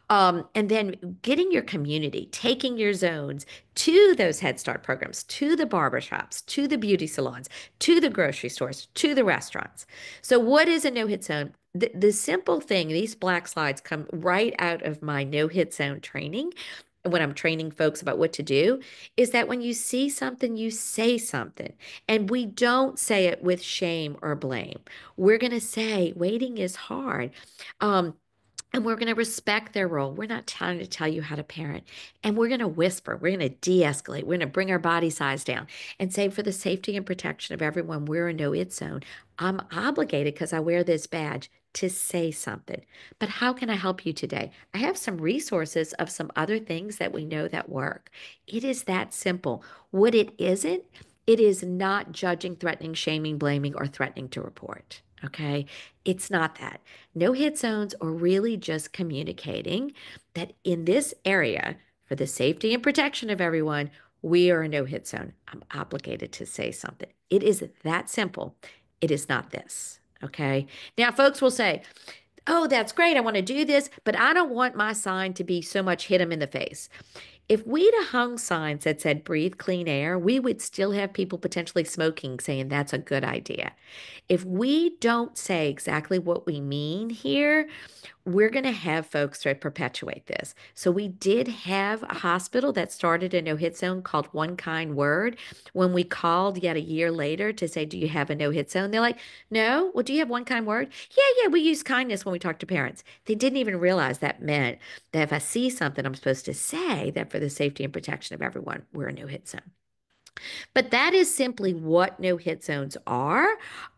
And then getting your community, taking your zones to those Head Start programs, to the barbershops, to the beauty salons, to the grocery stores, to the restaurants. So, what is a no hit zone? The simple thing, these black slides come right out of my no hit zone training when I'm training folks about what to do, is that when you see something, you say something. And we don't say it with shame or blame. We're going to say, waiting is hard. Um, and we're going to respect their role. We're not trying to tell you how to parent. And we're going to whisper. We're going to de escalate. We're going to bring our body size down and say, for the safety and protection of everyone, we're a no it zone. I'm obligated because I wear this badge to say something. But how can I help you today? I have some resources of some other things that we know that work. It is that simple. What it isn't, it is not judging, threatening, shaming, blaming, or threatening to report. Okay. It's not that. No hit zones are really just communicating that in this area, for the safety and protection of everyone, we are a no hit zone. I'm obligated to say something. It is that simple. It is not this. Okay. Now, folks will say, oh, that's great. I want to do this, but I don't want my sign to be so much hit them in the face. If we'd have hung signs that said breathe clean air, we would still have people potentially smoking saying that's a good idea. If we don't say exactly what we mean here, we're going to have folks that perpetuate this. So we did have a hospital that started a no hit zone called One Kind Word. When we called yet a year later to say, do you have a no hit zone? They're like, no. Well, do you have one kind word? Yeah, yeah, we use kindness when we talk to parents. They didn't even realize that meant that if I see something, I'm supposed to say that for the safety and protection of everyone, we're a no hit zone. But that is simply what no hit zones are.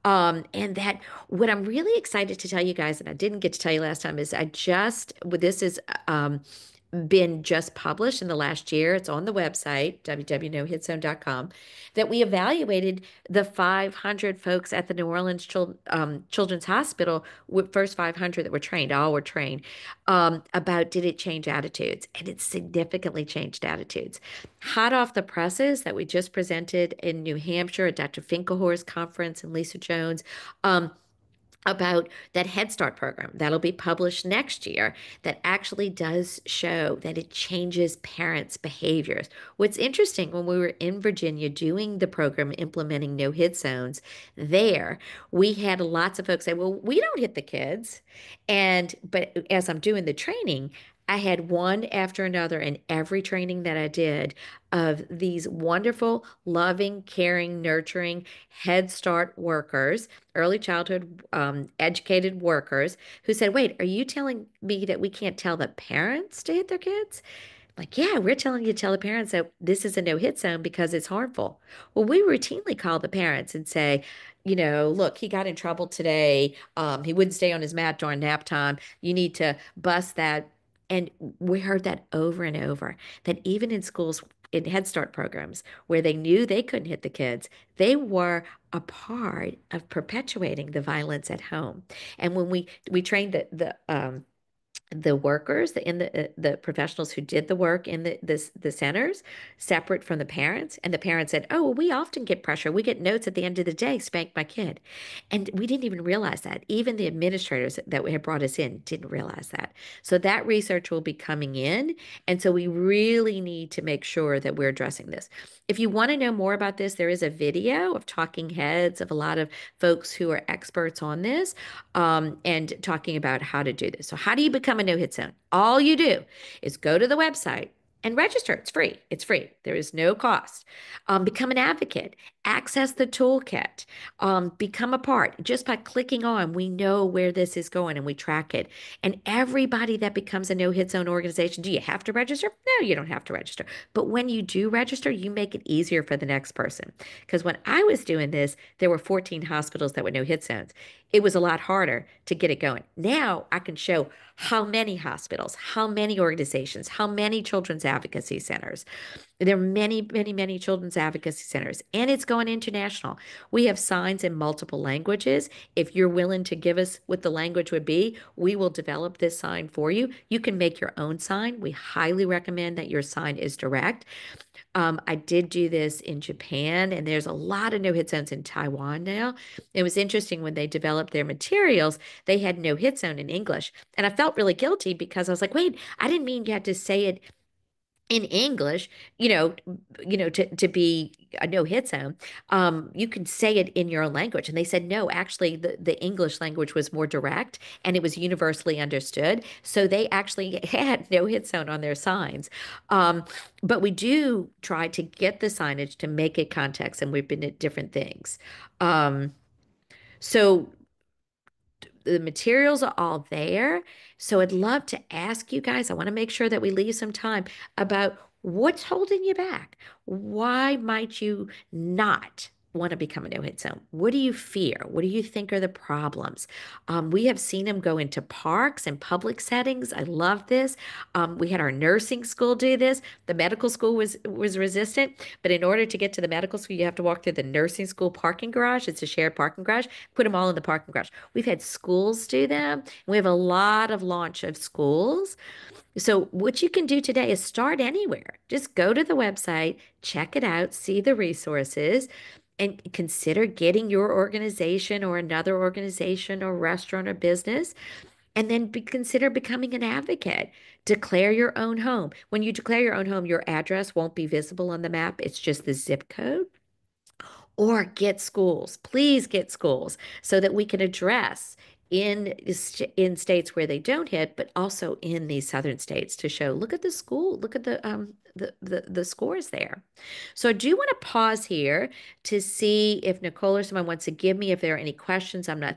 And that what I'm really excited to tell you guys, and I didn't get to tell you last time, is this is been just published in the last year. It's on the website, www.nohitzone.com, that we evaluated the 500 folks at the New Orleans Children's Hospital, with first 500 that were trained, all were trained, about did it change attitudes? And it significantly changed attitudes. Hot off the presses that we just presented in New Hampshire at Dr. Finkelhor's conference and Lisa Jones. About that Head Start program that'll be published next year that actually does show that it changes parents' behaviors. What's interesting, when we were in Virginia doing the program implementing no hit zones, there we had lots of folks say, well, we don't hit the kids. But as I'm doing the training, I had one after another in every training that I did of these wonderful, loving, caring, nurturing Head Start workers, early childhood educated workers, who said, wait, are you telling me that we can't tell the parents to hit their kids? Like, yeah, we're telling you to tell the parents that this is a no hit zone because it's harmful. Well, we routinely call the parents and say, look, he got in trouble today. He wouldn't stay on his mat during nap time. You need to bust that. And we heard that over and over, that even in schools, in Head Start programs, where they knew they couldn't hit the kids, they were a part of perpetuating the violence at home. And when we trained the workers the professionals who did the work in the centers separate from the parents, and the parents said, oh, well, we often get pressure, we get notes at the end of the day, spank my kid. And we didn't even realize that. Even the administrators that had brought us in didn't realize that. So that research will be coming in, and so we really need to make sure that we're addressing this. If you want to know more about this, there is a video of talking heads of a lot of folks who are experts on this, and talking about how to do this. So, how do you become a no hit zone? All you do is go to the website and register. It's free. It's free. There is no cost. Become an advocate. Access the toolkit. Become a part. Just by clicking on, we know where this is going and we track it. And everybody that becomes a no hit zone organization, do you have to register? No, you don't have to register. But when you do register, you make it easier for the next person. Because when I was doing this, there were 14 hospitals that were no hit zones. It was a lot harder to get it going. Now I can show how many hospitals, how many organizations, how many children's advocacy centers. There are many, many, many children's advocacy centers, and it's going international. We have signs in multiple languages. If you're willing to give us what the language would be, we will develop this sign for you. You can make your own sign. We highly recommend that your sign is direct. I did do this in Japan, and there's a lot of no hit zones in Taiwan now. It was interesting when they developed their materials, they had no hit zone in English. And I felt really guilty because I was like, wait, I didn't mean you had to say it in English, you know, to be a no hit zone. You can say it in your own language. And they said, no, actually, the English language was more direct and it was universally understood. So they actually had no hit zone on their signs. But we do try to get the signage to make it context, and we've been at different things. Um, so the materials are all there. So I'd love to ask you guys, I want to make sure that we leave some time about what's holding you back. Why might you not want to become a no-hit zone? What do you fear? What do you think are the problems? We have seen them go into parks and public settings. I love this. We had our nursing school do this. The medical school was resistant, but in order to get to the medical school, you have to walk through the nursing school parking garage. It's a shared parking garage. Put them all in the parking garage. We've had schools do them. We have a lot of launch of schools. So what you can do today is start anywhere. Just go to the website, check it out, see the resources, and consider getting your organization or another organization or restaurant or business, and then consider becoming an advocate. Declare your own home. When you declare your own home, your address won't be visible on the map. It's just the zip code. Or get schools. Please get schools so that we can address in states where they don't hit, but also in these southern states to show, look at the school, look at the scores there. So I do want to pause here to see if Nicole or someone wants to give me if there are any questions I'm not